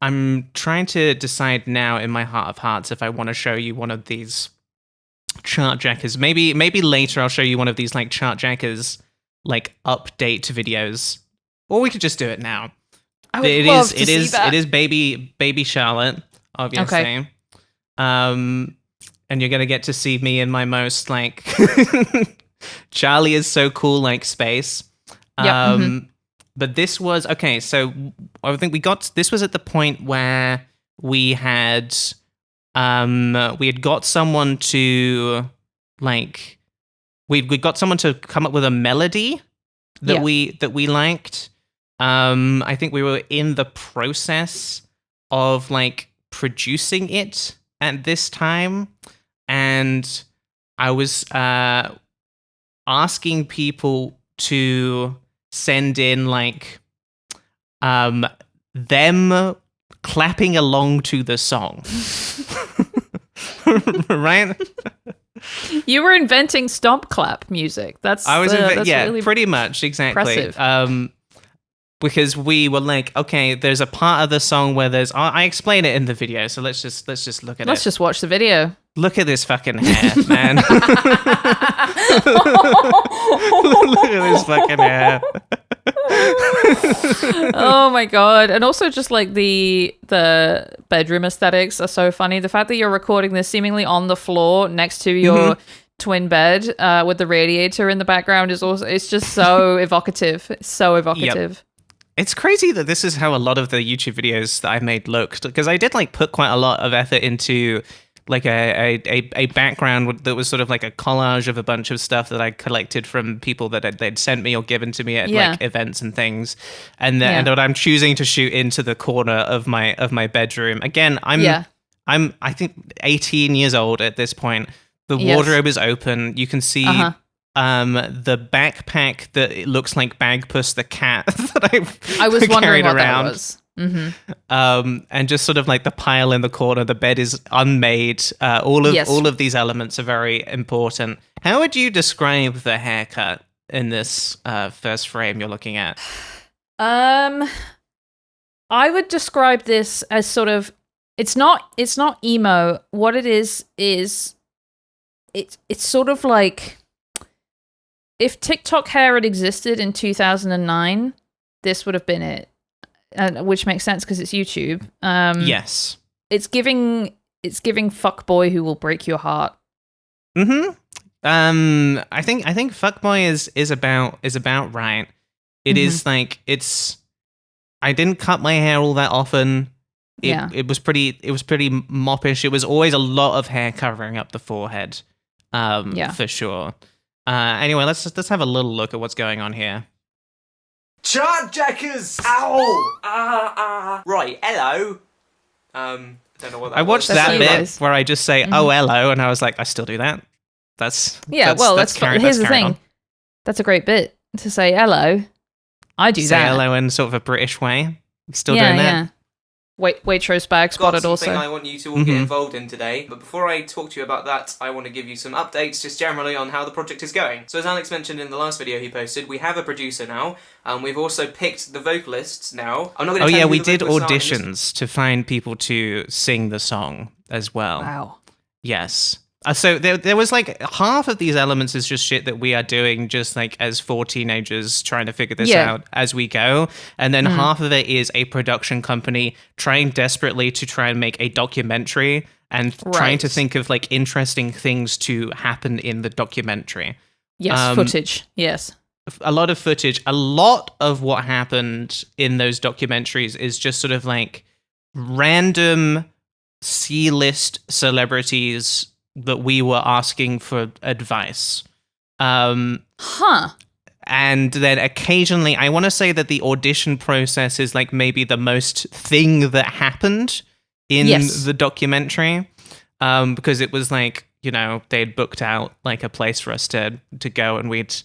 I'm trying to decide now in my heart of hearts if I want to show you one of these Chartjackers. Maybe later I'll show you one of these like Chartjackers like update videos, or we could just do it now. It is baby Charlotte, obviously. Okay. And you're gonna get to see me in my most like Charlie is so cool like space. Yep. But this was, okay, so I think this was at the point where we had got someone to, like, we got someone to come up with a melody that we liked. I think we were in the process of, like, producing it at this time, and I was asking people to send in like them clapping along to the song. Right? You were inventing stomp clap music. That's really pretty much, exactly. impressive. Because we were like, okay, there's a part of the song where I explain it in the video, so let's just look at it. Let's just watch the video. Look at this fucking hair, man. Look at this fucking hair. Oh my god. And also just like the bedroom aesthetics are so funny. The fact that you're recording this seemingly on the floor next to your twin bed with the radiator in the background it's just so evocative. It's so evocative. Yep. It's crazy that this is how a lot of the YouTube videos that I made looked, because I did like put quite a lot of effort into like a background that was sort of like a collage of a bunch of stuff that I collected from people that they'd sent me or given to me at like events and things, and what I'm choosing to shoot into the corner of my bedroom. Again, I'm I think 18 years old at this point. The wardrobe is open. You can see the backpack that it looks like Bagpuss the cat that I was wondering what around. that was. Mm-hmm. And just sort of like the pile in the corner. The bed is unmade. All of these elements are very important. How would you describe the haircut in this first frame you're looking at? I would describe this as sort of it's not emo. What it is it's sort of like if TikTok hair had existed in 2009, this would have been it. Which makes sense because it's YouTube. Yes. It's giving fuckboy who will break your heart. Mm-hmm. I think fuckboy is about right. It is like I didn't cut my hair all that often. It was pretty moppish. It was always a lot of hair covering up the forehead. For sure. Anyway, let's have a little look at what's going on here. Chartjackers! Ow! Right, hello. Don't know what that I watched was. that bit where I just say, "Oh, hello," and I was like, I still do that. That's here's the thing. On. That's a great bit to say hello. I do say that. Say hello in sort of a British way. Still doing that. Yeah. Waitrose bag spotted got also. something I want you to all get involved in today, but before I talk to you about that, I want to give you some updates just generally on how the project is going. So as Alex mentioned in the last video he posted, we have a producer now, and we've also picked the vocalists now. I'm not going to tell you who we the did vocalists auditions to find people to sing the song as well. Wow. Yes. So there was like half of these elements is just shit that we are doing just like as 4 teenagers trying to figure this out as we go. And then half of it is a production company trying desperately to try and make a documentary and trying to think of like interesting things to happen in the documentary. Yes, footage. Yes. A lot of footage. A lot of what happened in those documentaries is just sort of like random C-list celebrities that we were asking for advice. And then occasionally, I want to say that the audition process is like maybe the most thing that happened in the documentary. Because it was like, you know, they'd booked out like a place for us to go, and we'd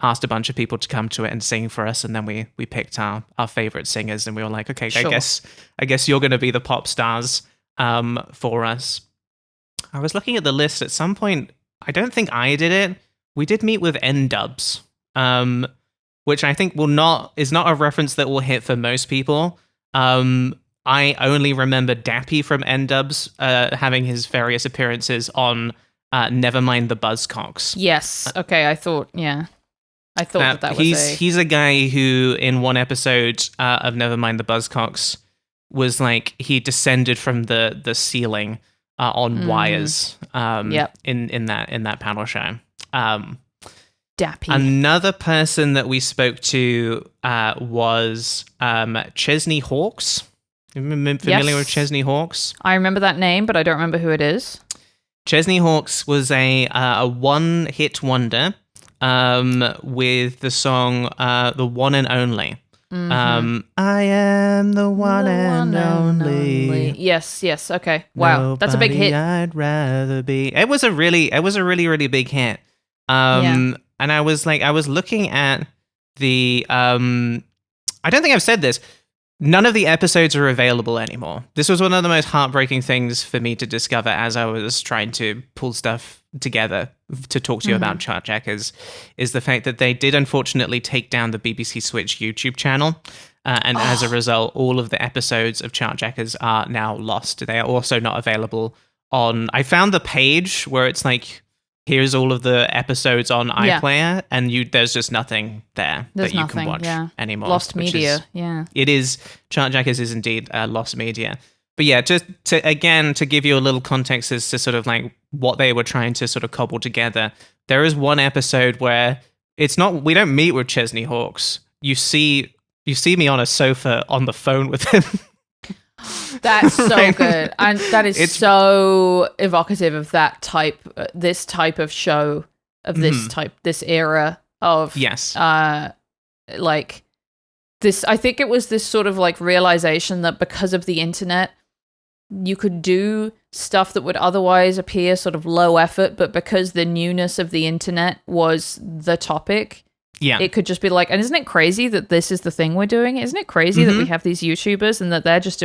asked a bunch of people to come to it and sing for us, and then we picked our favorite singers, and we were like, okay, sure. I guess you're going to be the pop stars for us. I was looking at the list at some point. I don't think I did it. We did meet with N-Dubs, which I think is not a reference that will hit for most people. I only remember Dappy from N-Dubs having his various appearances on Nevermind the Buzzcocks. Yes. Okay. I thought that was he's a guy who in one episode of Nevermind the Buzzcocks was like he descended from the ceiling on wires in that panel show. Dappy. Another person that we spoke to was Chesney Hawkes. Familiar with Chesney Hawkes? I remember that name, but I don't remember who it is. Chesney Hawkes was a one-hit wonder with the song The One and Only. I am the one and only. Yes. Okay. Wow, that's a big hit. I'd rather be. It was a really big hit. And I was looking at the I don't think I've said this. None of the episodes are available anymore. This was one of the most heartbreaking things for me to discover as I was trying to pull stuff together to talk to you about Chartjackers, is the fact that they did unfortunately take down the BBC Switch YouTube channel. And as a result, all of the episodes of Chartjackers are now lost. They are also not available on... I found the page where it's like, here's all of the episodes on iPlayer, and there's just nothing there that you can watch anymore. Lost media, It is, Chartjackers is indeed lost media. But yeah, just to give you a little context as to sort of like what they were trying to sort of cobble together, there is one episode where it's not, we don't meet with Chesney Hawkes. You see me on a sofa on the phone with him. That's so good, and that is so evocative of that type, this type of show, of this era of like this. I think it was this sort of like realization that because of the internet, you could do stuff that would otherwise appear sort of low effort, but because the newness of the internet was the topic. Yeah. It could just be like, and isn't it crazy that this is the thing we're doing? Isn't it crazy that we have these YouTubers and that they're just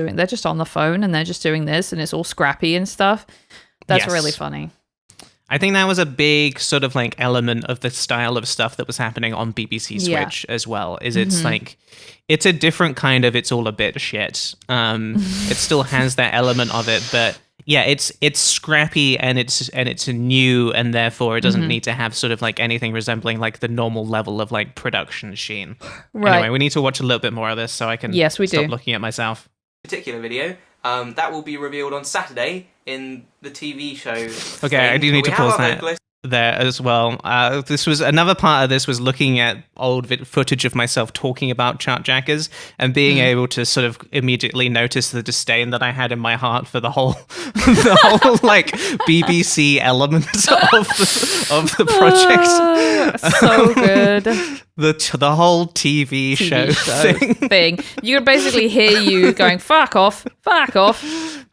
on the phone and they're just doing this and it's all scrappy and stuff? That's really funny. I think that was a big sort of like element of the style of stuff that was happening on BBC Switch as well. Is it's like, it's a different kind of, it's all a bit shit. It still has that element of it, but yeah, it's scrappy and it's new, and therefore it doesn't need to have sort of like anything resembling like the normal level of like production sheen. Right. Anyway, we need to watch a little bit more of this so I can stop looking at myself. Particular video, that will be revealed on Saturday in the TV show. Okay, I do need to pause that there as well. This was another part of this was looking at old footage of myself talking about Chartjackers and being able to sort of immediately notice the disdain that I had in my heart for the whole like BBC element of the project. So good. The whole TV show thing. You could basically hear you going, fuck off.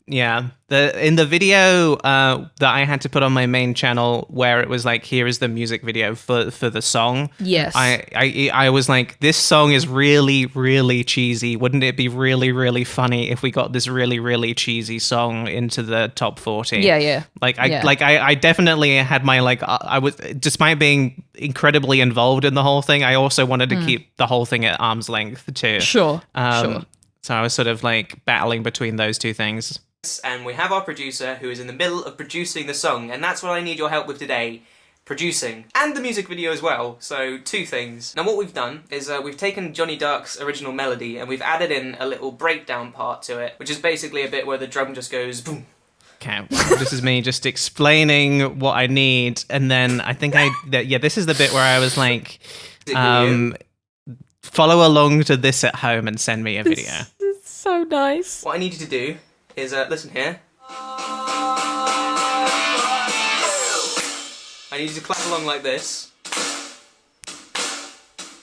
Yeah. In the video that I had to put on my main channel, where it was like, here is the music video for the song. Yes. I was like, this song is really, really cheesy. Wouldn't it be really, really funny if we got this really, really cheesy song into the top 40? Yeah. I definitely had my like, I was, despite being incredibly involved in the whole thing, I also wanted to keep the whole thing at arm's length too. Sure. So I was sort of like battling between those two things. And we have our producer who is in the middle of producing the song, and that's what I need your help with today. Producing. And the music video as well. So, two things. Now what we've done is we've taken Johnny Dark's original melody and we've added in a little breakdown part to it, which is basically a bit where the drum just goes boom. Okay, this is me just explaining what I need, and then I think this is the bit where I was like, follow along to this at home and send me a video. This is so nice. What I need you to do is, listen here. I need you to clap along like this.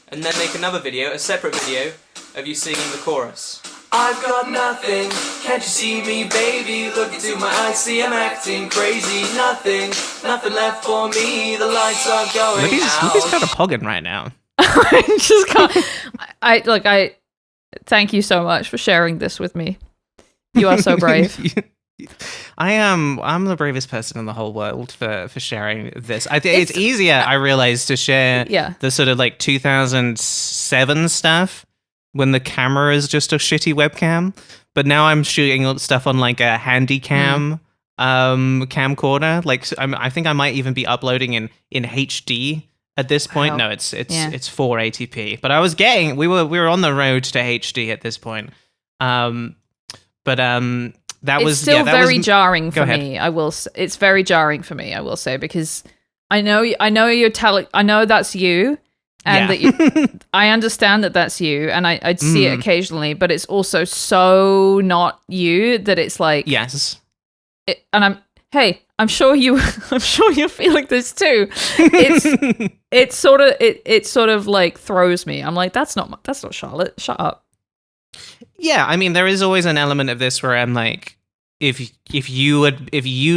And then make another video, a separate video, of you singing the chorus. I've got nothing, can't you see me, baby? Look into my eyes, see I'm acting crazy. Nothing left for me, the lights are going out. Libby's kind of pogging right now. I just can't. I thank you so much for sharing this with me. You are so brave. I'm the bravest person in the whole world for sharing this. I think it's easier, I realize, to share the sort of like 2007 stuff when the camera is just a shitty webcam. But now I'm shooting stuff on like a handy cam camcorder. Like I think I might even be uploading in HD at this point. No, it's 480p. But we were on the road to HD at this point. It's still very jarring for me. It's very jarring for me, I will say, because I know you're telling. I know that's you, and that I understand that that's you, and I'd see it occasionally, but it's also so not you that it's like yes. I'm sure you're feeling this too. It sort of like throws me. I'm like, that's not Charlotte. Shut up. Yeah, I mean, there is always an element of this where I'm like, if you,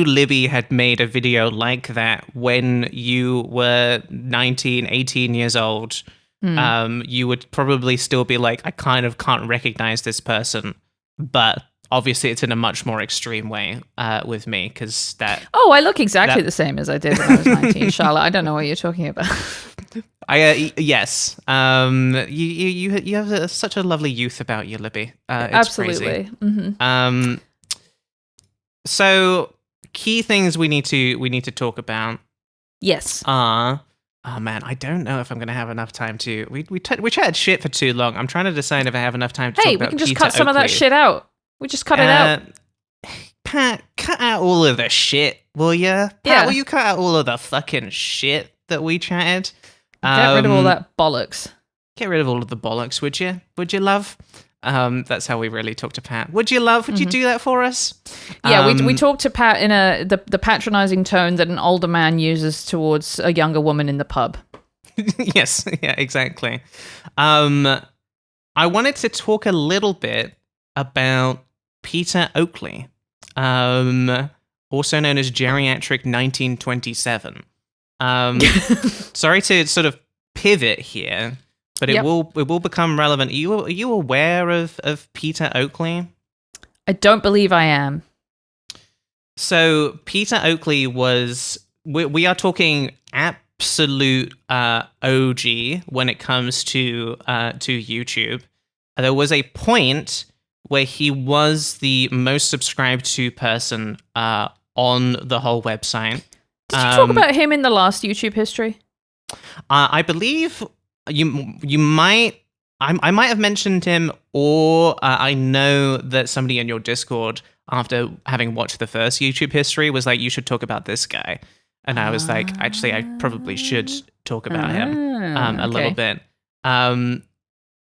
Libby, had made a video like that when you were 19, 18 years old, you would probably still be like, I kind of can't recognize this person, but obviously it's in a much more extreme way with me because that. Oh, I look exactly the same as I did when I was 19, Charlotte. I don't know what you're talking about. Yes. You have such a lovely youth about you, Libby. It's Absolutely. Crazy. So key things we need to talk about. Yes. Oh man, I don't know if I'm going to have enough time to. We chatted shit for too long. I'm trying to decide if I have enough time to talk about we can just Peter cut some of that Oakley. shit out. We just cut it out. Pat, cut out all of the shit, will ya? Pat, Yeah. will you cut out all of the fucking shit that we chatted? Get rid of all that bollocks. Get rid of all of the bollocks, would you? Would you, love? That's how we really talk to Pat. Would you, love? Would you do that for us? Yeah, we talked to Pat in the patronizing tone that an older man uses towards a younger woman in the pub. Yes, yeah, exactly. I wanted to talk a little bit about Peter Oakley, also known as Geriatric 1927. Sorry to sort of pivot here, but it will become relevant. Are you aware of Peter Oakley? I don't believe I am. So Peter Oakley was we are talking absolute OG when it comes to YouTube. There was a point where he was the most subscribed to person on the whole website. Did you talk about him in the last YouTube history? I believe you might. I might have mentioned him, or I know that somebody in your Discord, after having watched the first YouTube history, was like, "You should talk about this guy," and I was like, "Actually, I probably should talk about him a little bit."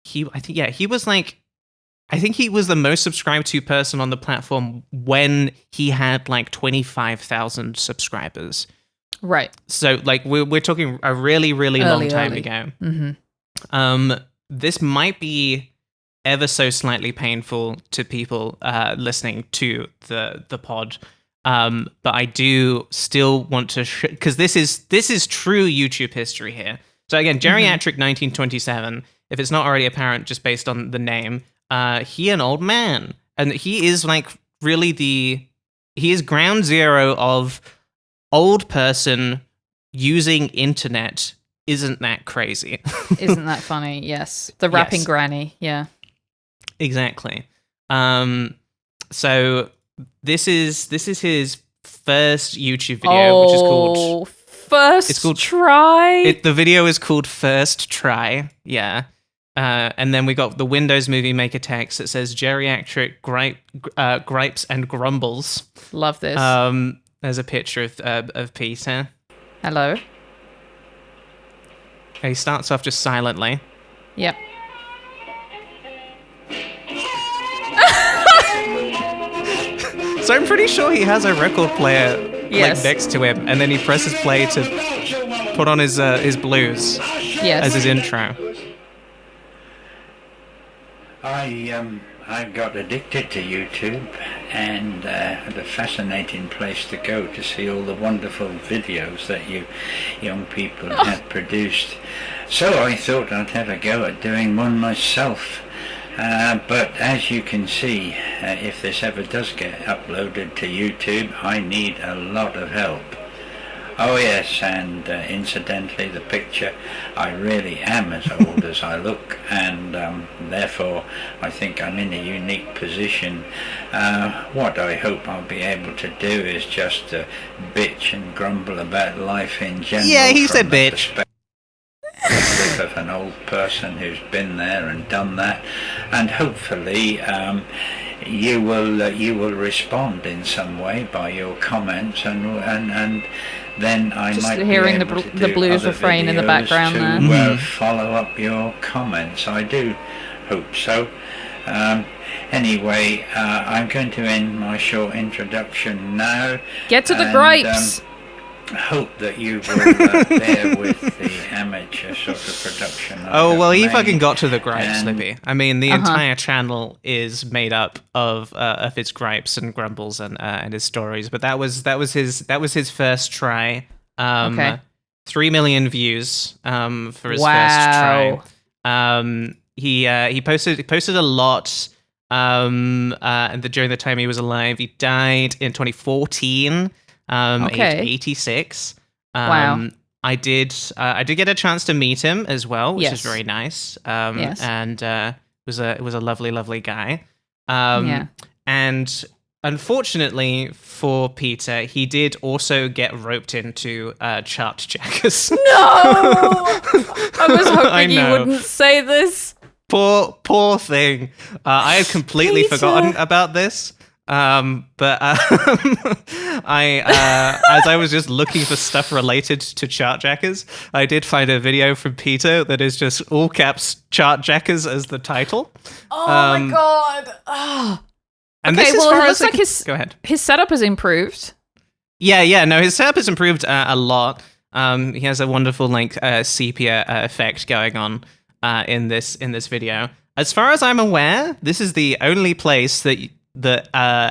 He was like, I think he was the most subscribed to person on the platform when he had like 25,000 subscribers. Right. So like we're talking a really, really long time ago. Mm-hmm. This might be ever so slightly painful to people listening to the pod. But I do still want to because this is true YouTube history here. So again, Geriatric 1927. If it's not already apparent just based on the name, he an old man, and he is like really he is ground zero of old person using internet. Isn't that crazy? Isn't that funny? Yes. The rapping granny. Yeah. Exactly. So this is his first YouTube video, which is called First Try. The video is called First Try. Yeah. And then we got the Windows Movie Maker text that says Geriatric gripes and grumbles. Love this. There's a picture of Peter. Hello. He starts off just silently. Yep. So I'm pretty sure he has a record player like next to him, and then he presses play to put on his blues as his intro. I got addicted to YouTube and had a fascinating place to go to see all the wonderful videos that you young people had produced. So I thought I'd have a go at doing one myself. But as you can see, if this ever does get uploaded to YouTube, I need a lot of help. Oh yes, and incidentally, the picture, I really am as old as I look, and therefore I think I'm in a unique position. What I hope I'll be able to do is just bitch and grumble about life in general. Yeah, he said bitch. Of an old person who's been there and done that, and hopefully you will respond in some way by your comments, and then I just might hearing be able to the do blues other refrain in the videos background to, there. follow up your comments. I do hope so. Anyway, I'm going to end my short introduction now. Get to the gripes. Hope that you will bear with the amateur sort of production. Oh, well, he made. fucking got to the gripes, Libby. I mean, the Uh-huh. entire channel is made up of his gripes and grumbles and his stories. But that was his first try. Okay. 3 million views for his Wow. first try. He posted a lot during the time he was alive. He died in 2014, Okay. aged 86. Wow. I did get a chance to meet him as well, which is Yes. very nice. Yes. And it was a lovely guy. Yeah. And unfortunately for Peter, he did also get roped into Chartjackers. No! I was hoping you know. wouldn't say this. Poor thing. I had completely Peter. forgotten about this. But as I was just looking for stuff related to Chartjackers, I did find a video from Peter that is just all caps Chartjackers as the title. Oh my god. Oh. And Okay, this, well, as far it as looks like his go ahead. his setup has improved. Yeah, no, his setup has improved a lot. He has a wonderful sepia effect going on in this video. As far as I'm aware, this is the only place that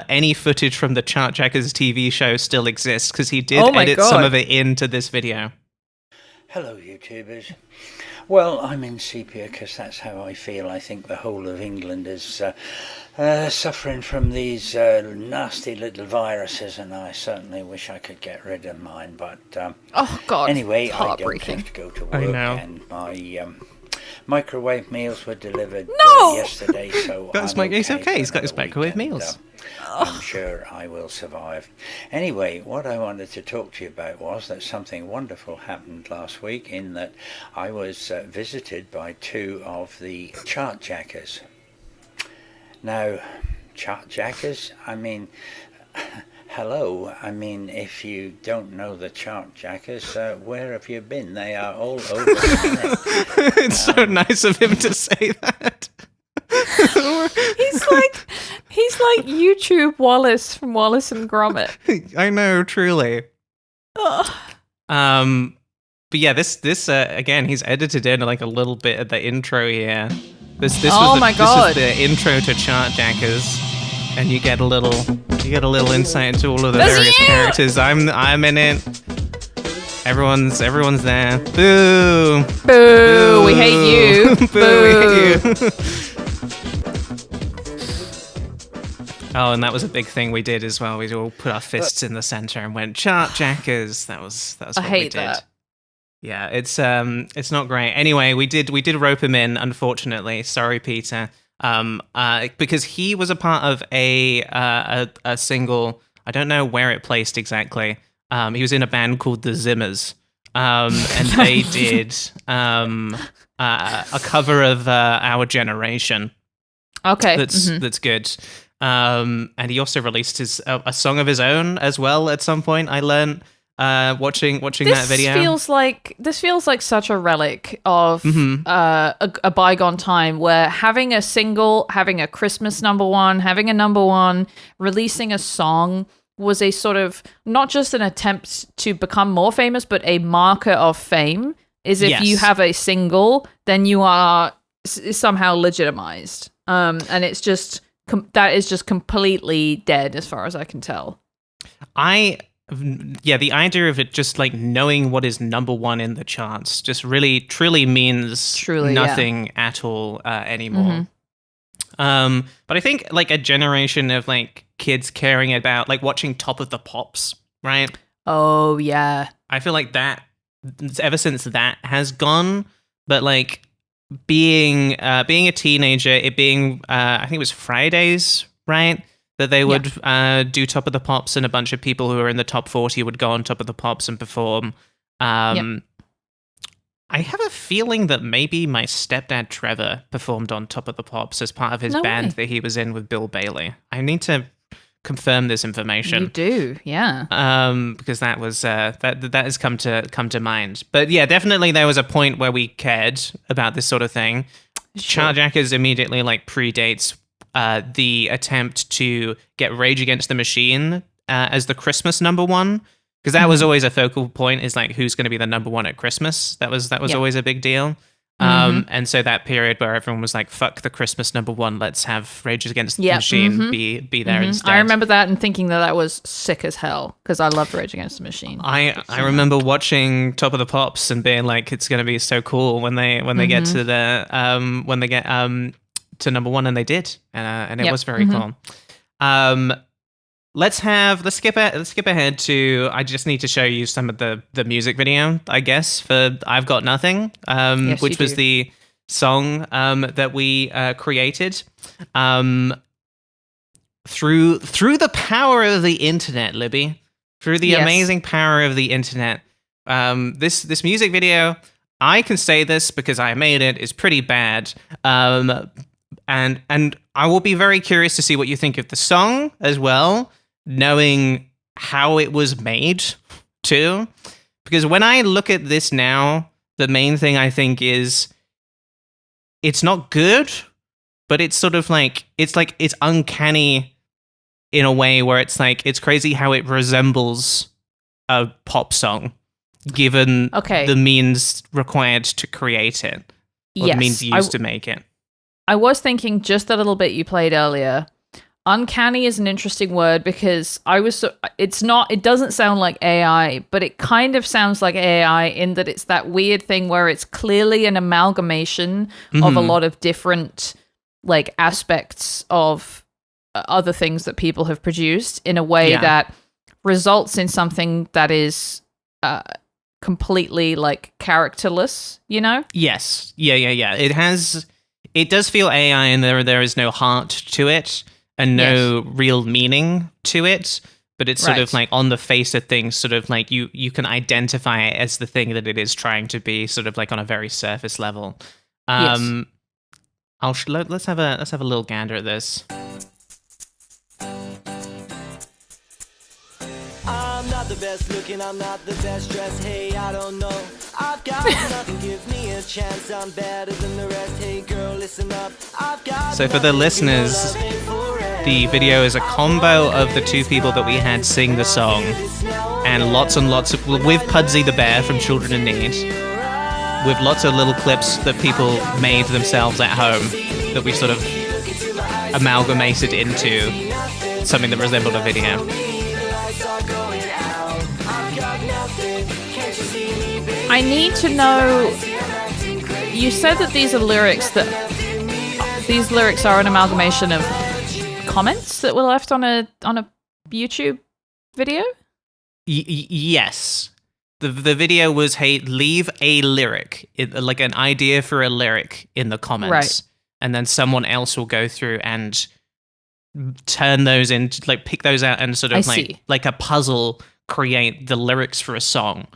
any footage from the Chartjackers TV show still exists, because he did Oh my edit God. some of it into this video. Hello, YouTubers. Well, I'm in sepia because that's how I feel. I think the whole of England is suffering from these nasty little viruses, and I certainly wish I could get rid of mine. But Oh god. anyway, it's I don't heartbreaking. have to go to I work, know. and my microwave meals were delivered No! yesterday, so Got his I'm he's okay. for He's got his another microwave week, and, meals. I'm sure I will survive. Anyway, what I wanted to talk to you about was that something wonderful happened last week, in that I was visited by two of the Chartjackers. Now, Chartjackers, I mean, hello. I mean, if you don't know the Chartjackers, where have you been? They are all over the net. It's so nice of him to say that. He's like YouTube Wallace from Wallace and Gromit. I know, truly. Ugh. But yeah, this again, he's edited in like a little bit of the intro here. This Oh my God. This is the intro to Chartjackers, and you get a little insight into all of the That's various you! characters. I'm in it. Everyone's there. Boo! Boo! We hate you. Boo! We hate you. Oh, and that was a big thing we did as well. We all put our fists in the center and went Chartjackers. That was what I we hate did. that. Yeah, it's not great. Anyway, we did rope him in, unfortunately. Sorry, Peter. Because he was a part of a single. I don't know where it placed exactly. He was in a band called the Zimmers, and they did a cover of Our Generation. Okay. That's good. And he also released a song of his own as well at some point. I learned watching that video. This feels like such a relic of Mm-hmm. a bygone time, where having a single, having a Christmas number one, having a number one, releasing a song was a sort of not just an attempt to become more famous, but a marker of fame. Is if Yes. you have a single, then you are somehow legitimized. And it's just that is just completely dead as far as I can tell. The idea of it just like knowing what is number one in the charts just really truly means nothing at all anymore. But I think like a generation of like kids caring about like watching Top of the Pops, right? Oh yeah. I feel like that ever since that has gone, but like being a teenager, it being I think it was Fridays, right? That they would do Top of the Pops, and a bunch of people who were in the top 40 would go on Top of the Pops and perform. I have a feeling that maybe my stepdad Trevor performed on Top of the Pops as part of his band that he was in with Bill Bailey. I need to confirm this information. You do, yeah. Because that was that has come to mind. But yeah, definitely there was a point where we cared about this sort of thing. Sure. Chartjackers immediately like predates the attempt to get Rage Against the Machine as the Christmas number one, because that was always a focal point, is like who's going to be the number one at Christmas. That was always a big deal. And so that period where everyone was like, fuck the Christmas #1, let's have Rage Against the Machine be there instead. I remember that and thinking that was sick as hell because I loved Rage Against the Machine. I remember watching Top of the Pops and being like, it's going to be so cool when they get to the to #1, and they did, and it was very cool. Let's skip ahead to. I just need to show you some of the music video, I guess, for "I've Got Nothing," which was the song that we created through the power of the internet, Libby, through the amazing power of the internet. This music video, I can say this because I made it, is pretty bad. And I will be very curious to see what you think of the song as well, knowing how it was made too. Because when I look at this now, the main thing I think is it's not good, but it's sort of like it's uncanny in a way where it's like it's crazy how it resembles a pop song given the means required to create it, or the means used to make it. I was thinking just a little bit you played earlier. Uncanny is an interesting word because it doesn't sound like AI, but it kind of sounds like AI in that it's that weird thing where it's clearly an amalgamation of a lot of different like aspects of other things that people have produced in a way that results in something that is completely like characterless, you know? Yes. Yeah. It does feel AI, and there is no heart to it and no real meaning to it, but it's sort of like on the face of things, sort of like you can identify it as the thing that it is trying to be, sort of like on a very surface level. Let's have a little gander at this. I'm not the best looking, I'm not the best dressed. Hey, I don't know. I've got nothing, give me a chance. I'm better than the rest. Hey, girl, listen up. I've got. So for the listeners, the video is a combo of the two people that we had sing the song, and lots of with Pudsey the bear from Children in Need, with lots of little clips that people made themselves at home that we sort of amalgamated into something that resembled a video. I need to know. You said that these lyrics are an amalgamation of comments that were left on a YouTube video. Yes, the video was, hey, leave a lyric, like an idea for a lyric in the comments, and then someone else will go through and turn those into, like, pick those out and sort of like a puzzle, create the lyrics for a song.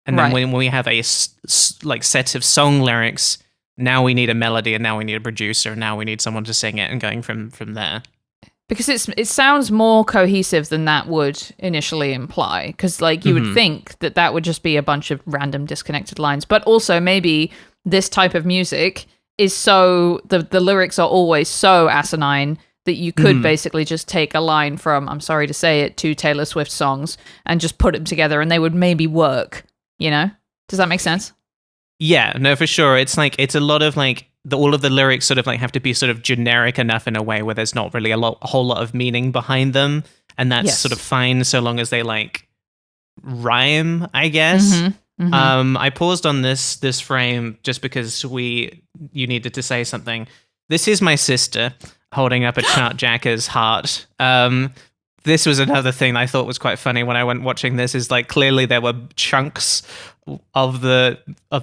And then when we have a set of song lyrics, now we need a melody, and now we need a producer, and now we need someone to sing it, and going from there. Because it sounds more cohesive than that would initially imply. Because like you would think that would just be a bunch of random disconnected lines, but also maybe this type of music is so the lyrics are always so asinine that you could basically just take a line from, I'm sorry to say it, 2 Taylor Swift songs and just put them together, and they would maybe work. You know? Does that make sense? Yeah, no, for sure. It's like, it's a lot of like, all of the lyrics sort of like have to be sort of generic enough in a way where there's not really a whole lot of meaning behind them. And that's sort of fine so long as they like rhyme, I guess. I paused on this frame just because you needed to say something. This is my sister holding up a Chartjackers heart. This was another thing I thought was quite funny when I went watching this, is like clearly there were chunks of the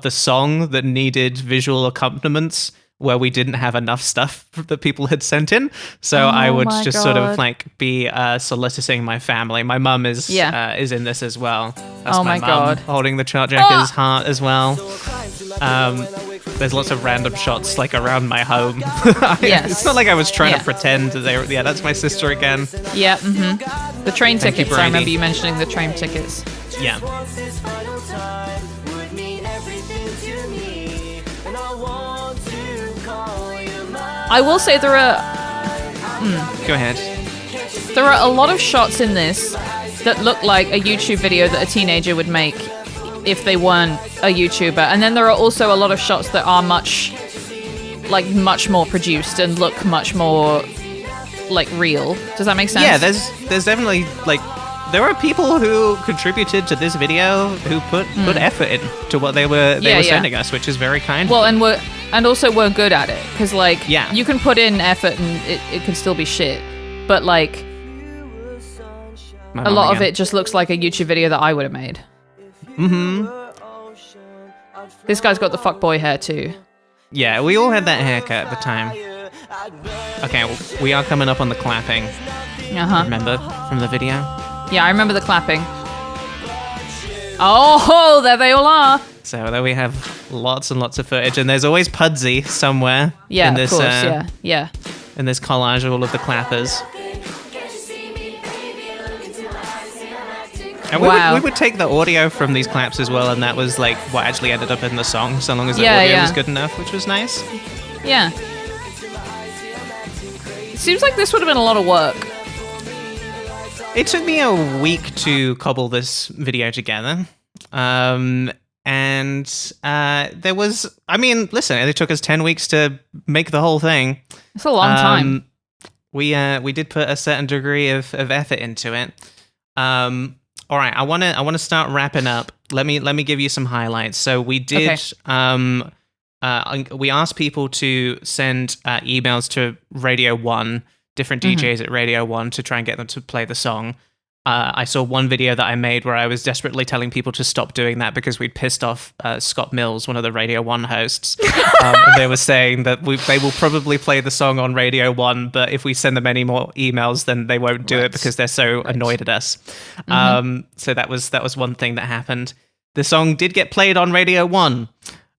song that needed visual accompaniments where we didn't have enough stuff that people had sent in. So I would just sort of like be soliciting my family. My mum is in this as well. That's my mum holding the Chartjackers heart as well. There's lots of random shots like around my home. It's not like I was trying to pretend that they were. Yeah, that's my sister again. Yeah. The train tickets. I remember you mentioning the train tickets. Yeah. I will say there are. Go ahead. There are a lot of shots in this that look like a YouTube video that a teenager would make if they weren't a YouTuber. And then there are also a lot of shots that are much more produced and look much more like real. Does that make sense? Yeah, there's definitely like there are people who contributed to this video who put effort into what they were sending us, which is very kind. Well, and also we're good at it because like Yeah. you can put in effort and it can still be shit, but like a lot of it just looks like a YouTube video that I would have made. Mm-hmm. This guy's got the fuckboy hair too. Yeah, we all had that haircut at the time. Okay, we are coming up on the clapping. Uh-huh. Remember from the video? Yeah, I remember the clapping. Oh, there they all are. So there we have lots and lots of footage, and there's always Pudsey somewhere. Yeah, in this, of course. Yeah. In this collage of all of the clappers. And we would take the audio from these claps as well, and that was like what actually ended up in the song, so long as the audio was good enough, which was nice. Yeah. It seems like this would have been a lot of work. It took me a week to cobble this video together. There was, I mean, listen, it took us 10 weeks to make the whole thing. It's a long time. We did put a certain degree of effort into it. All right, I want to start wrapping up. Let me give you some highlights. So we did we asked people to send emails to Radio 1, different DJs at Radio 1 to try and get them to play the song. I saw one video that I made where I was desperately telling people to stop doing that because we'd pissed off Scott Mills, one of the Radio 1 hosts. And they were saying that they will probably play the song on Radio 1, but if we send them any more emails, then they won't do it because they're so annoyed at us. So that was one thing that happened. The song did get played on Radio 1.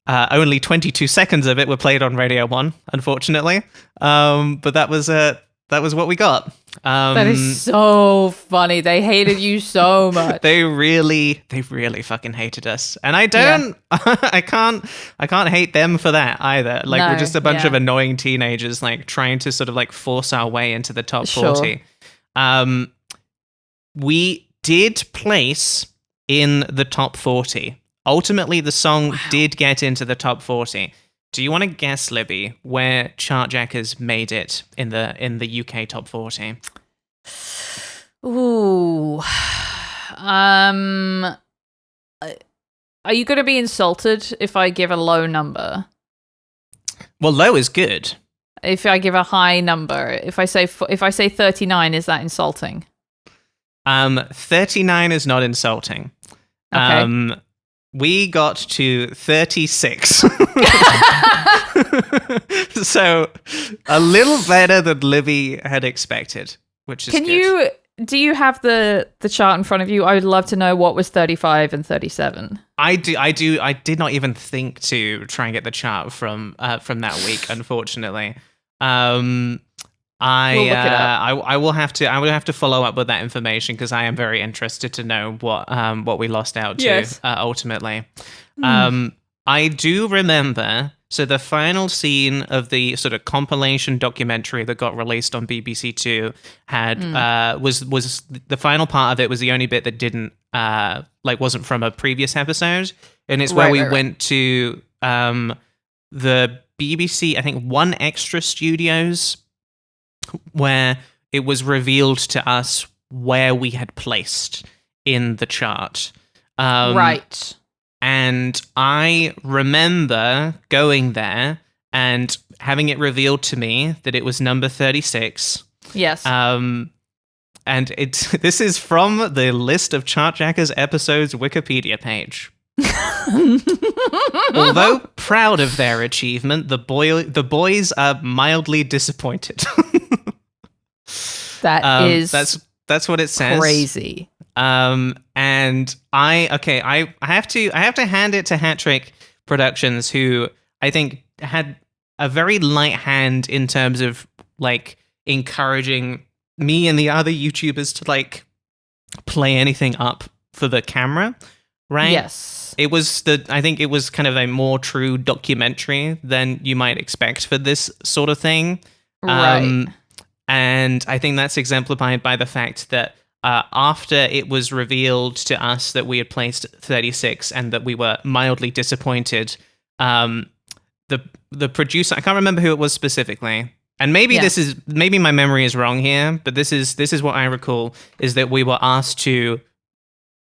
Only 22 seconds of it were played on Radio 1, unfortunately. But that was what we got. That is so funny. They hated you so much. They really fucking hated us. And I don't I can't hate them for that either. Like we're just a bunch of annoying teenagers like trying to sort of like force our way into the top 40. We did place in the top 40. Ultimately the song did get into the top 40. Do you want to guess, Libby, where Chartjackers made it in the UK top 40? Ooh. Are you going to be insulted if I give a low number? Well, low is good. If I give a high number, if I say 39, is that insulting? 39 is not insulting. Okay. We got to 36. So a little better than Libby had expected, which is good. Do you have the chart in front of you? I would love to know what was 35 and 37. I do. I did not even think to try and get the chart from that week, unfortunately. We'll look it up. I will have to follow up with that information because I am very interested to know what we lost out to ultimately. I do remember. So the final scene of the sort of compilation documentary that got released on BBC Two had was the final part of it was the only bit that didn't wasn't from a previous episode, and it's where we went to the BBC, I think, One Extra Studios, where it was revealed to us where we had placed in the chart. Right. And I remember going there and having it revealed to me that it was number 36. Yes. And this is from the list of Chartjackers episodes Wikipedia page. Although proud of their achievement, the boys are mildly disappointed. That's what it says. Crazy. And I have to hand it to Hat-Trick Productions, who I think had a very light hand in terms of like encouraging me and the other YouTubers to like play anything up for the camera, right? Yes. I think it was kind of a more true documentary than you might expect for this sort of thing. Right. And I think that's exemplified by the fact that after it was revealed to us that we had placed 36 and that we were mildly disappointed, the producer, I can't remember who it was specifically, and maybe maybe my memory is wrong here, but this is what I recall, is that we were asked to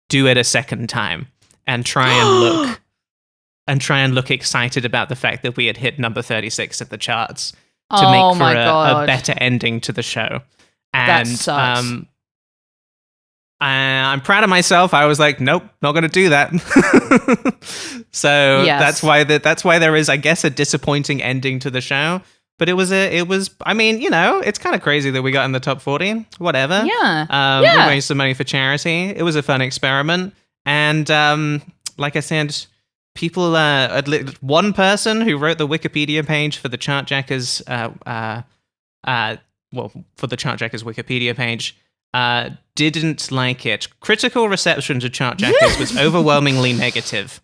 do it a second time and try and look excited about the fact that we had hit number 36 at the charts to make for a better ending to the show. And that sucks. I'm proud of myself. I was like, nope, not going to do that. So that's why there is, I guess, a disappointing ending to the show. But it was I mean, it's kind of crazy that we got in the top 40. Whatever. Yeah. We raised some money for charity. It was a fun experiment. And like I said, people, one person who wrote the Wikipedia page for the Chartjackers, for the Chartjackers Wikipedia page, didn't like it. Critical reception to Chartjackers was overwhelmingly negative.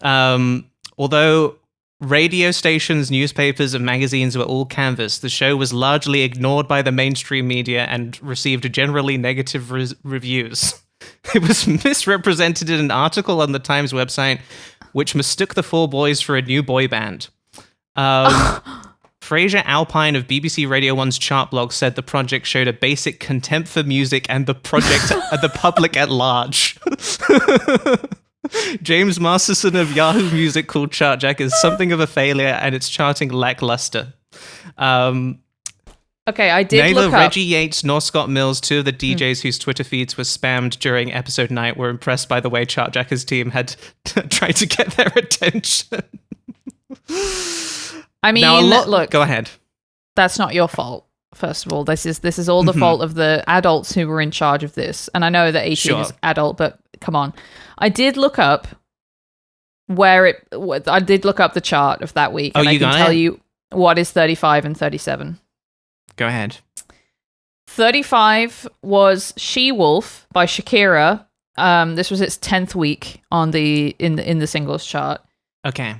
Although radio stations, newspapers, and magazines were all canvassed, the show was largely ignored by the mainstream media and received generally negative reviews. It was misrepresented in an article on the Times website, which mistook the four boys for a new boy band. Fraser Alpine of BBC Radio 1's chart blog said the project showed a basic contempt for music and the project the public at large. James Masterson of Yahoo Music called Chartjackers something of a failure and its charting lackluster. Okay, I did Neither look up. Reggie Yates nor Scott Mills, two of the DJs whose Twitter feeds were spammed during episode night, were impressed by the way Chartjackers' team had tried to get their attention. I mean, look. Go ahead. That's not your fault. First of all, this is all the fault of the adults who were in charge of this. And I know that 18 is adult, but come on. I did look up I did look up the chart of that week, and I can tell you what is 35 and 37. Go ahead. 35 was She Wolf by Shakira. This was its 10th week on in the singles chart. Okay.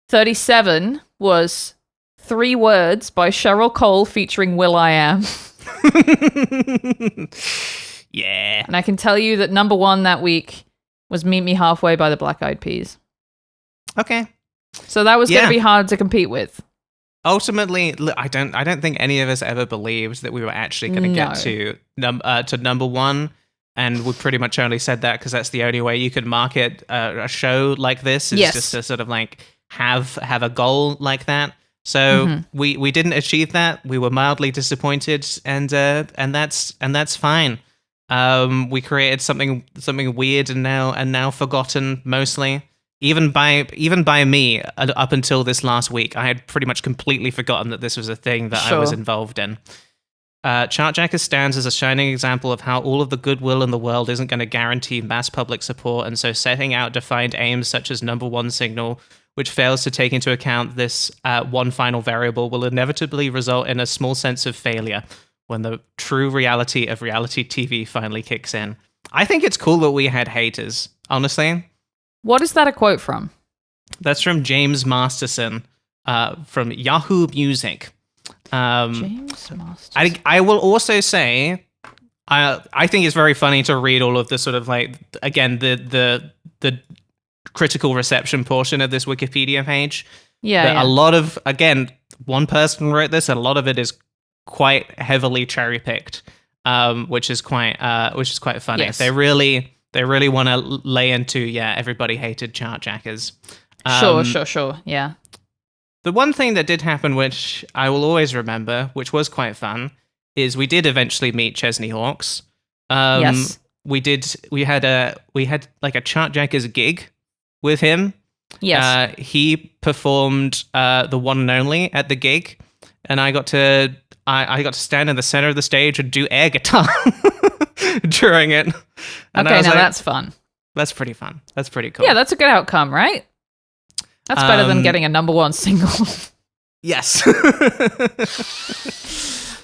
37 was Three Words by Cheryl Cole featuring will.i.am. Yeah. And I can tell you that number one that week was Meet Me Halfway by the Black Eyed Peas. Okay. So that was going to be hard to compete with. Ultimately, I don't think any of us ever believed that we were actually going to get to number one, and we pretty much only said that because that's the only way you could market a show like this, is just to sort of like have a goal like that. So we didn't achieve that. We were mildly disappointed, and that's fine. We created something weird and now forgotten mostly. Even by me, up until this last week, I had pretty much completely forgotten that this was a thing that I was involved in. Chartjackers stands as a shining example of how all of the goodwill in the world isn't going to guarantee mass public support, and so setting out defined aims such as number one signal, which fails to take into account this one final variable, will inevitably result in a small sense of failure when the true reality of reality TV finally kicks in. I think it's cool that we had haters, honestly. What is that a quote from? That's from James Masterson from Yahoo Music. James Masterson. I will also say, I think it's very funny to read all of the sort of like, again, the critical reception portion of this Wikipedia page. Yeah. A lot of, again, one person wrote this, and a lot of it is quite heavily cherry picked, which is quite funny. Yes. They really want to lay into, everybody hated Chartjackers. Sure. Yeah. The one thing that did happen, which I will always remember, which was quite fun, is we did eventually meet Chesney Hawkes. Yes. We had like a Chartjackers gig with him. Yes. He performed the one and only at the gig, and I got to stand in the center of the stage and do air guitar during it. And okay, now that's fun. That's pretty fun. That's pretty cool. Yeah, that's a good outcome, right? That's better than getting a number one single. Yes.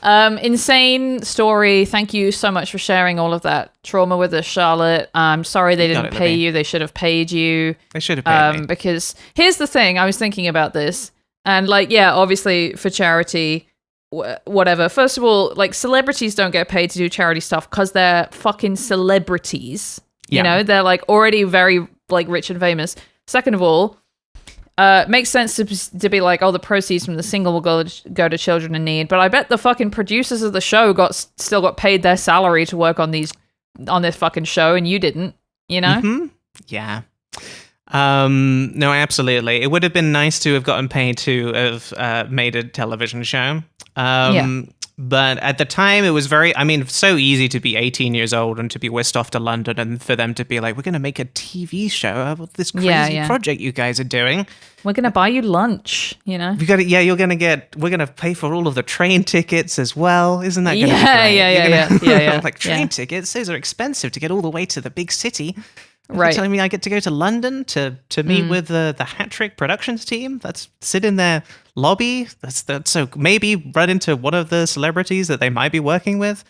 Insane story. Thank you so much for sharing all of that trauma with us, Charlotte. I'm sorry they didn't pay you. They should have paid you. They should have paid me. Because here's the thing. I was thinking about this. And obviously for charity, whatever. First of all, like, celebrities don't get paid to do charity stuff because they're fucking celebrities. You know, they're like already very like rich and famous. Second of all, makes sense to be like, oh, the proceeds from the single will go to children in need. But I bet the fucking producers of the show still got paid their salary to work on this fucking show, and you didn't. You know? Mm-hmm. Yeah. No, absolutely. It would have been nice to have gotten paid to have made a television show. But at the time, it was so easy to be 18 years old and to be whisked off to London and for them to be like, we're going to make a TV show about this crazy project you guys are doing. We're going to buy you lunch, you know? We're going to pay for all of the train tickets as well. Isn't that going to be great? Yeah. Like, train tickets, those are expensive to get all the way to the big city. Right. You're telling me I get to go to London to meet with the Hat Trick Productions team? That's sit in their lobby. That's so maybe run into one of the celebrities that they might be working with.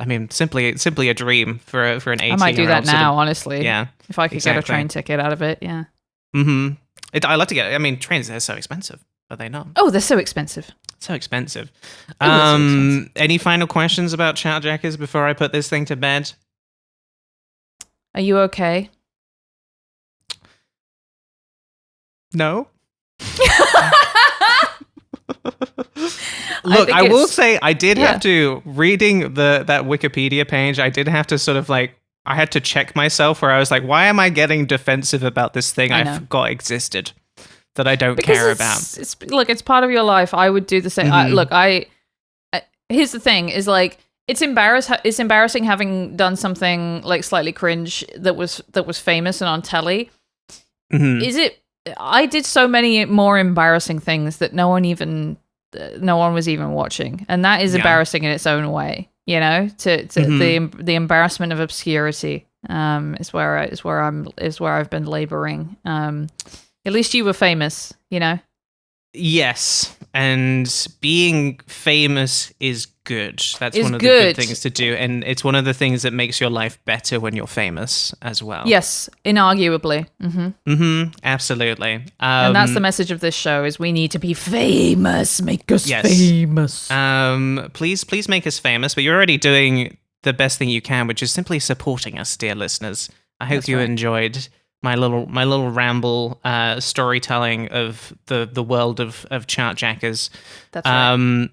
I mean, simply a dream for an 18-year-old. I might do that now, honestly. Yeah, if I could get a train ticket out of it. Yeah. Mm-hmm. I'd like to get. I mean, trains, they're so expensive, are they not? Oh, they're so expensive. So expensive. So expensive. Any final questions about Chartjackers before I put this thing to bed? Are you okay? No. Look, I will say I did have to, reading that Wikipedia page, I did have to sort of like, I had to check myself where I was like, why am I getting defensive about this thing I forgot existed that I don't care about? It's part of your life. I would do the same. Here's the thing is like, it's embarrassing having done something like slightly cringe that was famous and on telly. Mm-hmm. Is it? I did so many more embarrassing things that no one was even watching, and that is embarrassing in its own way. You know, the embarrassment of obscurity is where I've been laboring. At least you were famous, you know. Yes, and being famous is good. That's one of the good things to do, and it's one of the things that makes your life better when you're famous as well. Yes, inarguably. Absolutely. And that's the message of this show: is we need to be famous. Make us famous. Please make us famous. But you're already doing the best thing you can, which is simply supporting us, dear listeners. I hope you enjoyed my little ramble storytelling of the world of Chartjackers. That's right.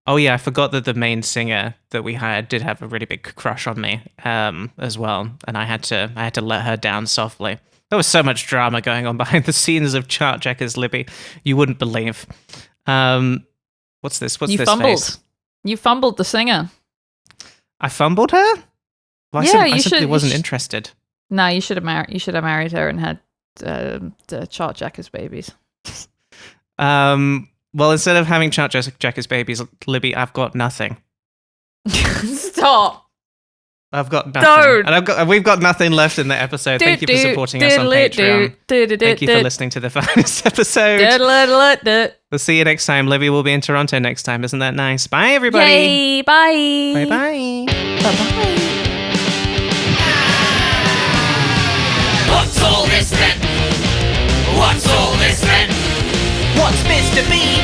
Oh yeah, I forgot that the main singer that we hired did have a really big crush on me as well, and I had to let her down softly. There was so much drama going on behind the scenes of Chartjackers, Libby. You wouldn't believe. What's this? What's you this fumbled. face? You fumbled the singer. I fumbled her? Well, I simply wasn't interested. No, you should have married her and had the Chartjackers babies. Well, instead of having Chartjackers babies, Libby, I've got nothing. Stop. I've got nothing. Don't. And we've got nothing left in the episode. Thank you for supporting us on Patreon. Thank you for listening to the finest episode. We'll see you next time. Libby will be in Toronto next time. Isn't that nice? Bye, everybody. Yay, bye. Bye-bye. Bye-bye. What's all this then? What's all this then? What's Mr. B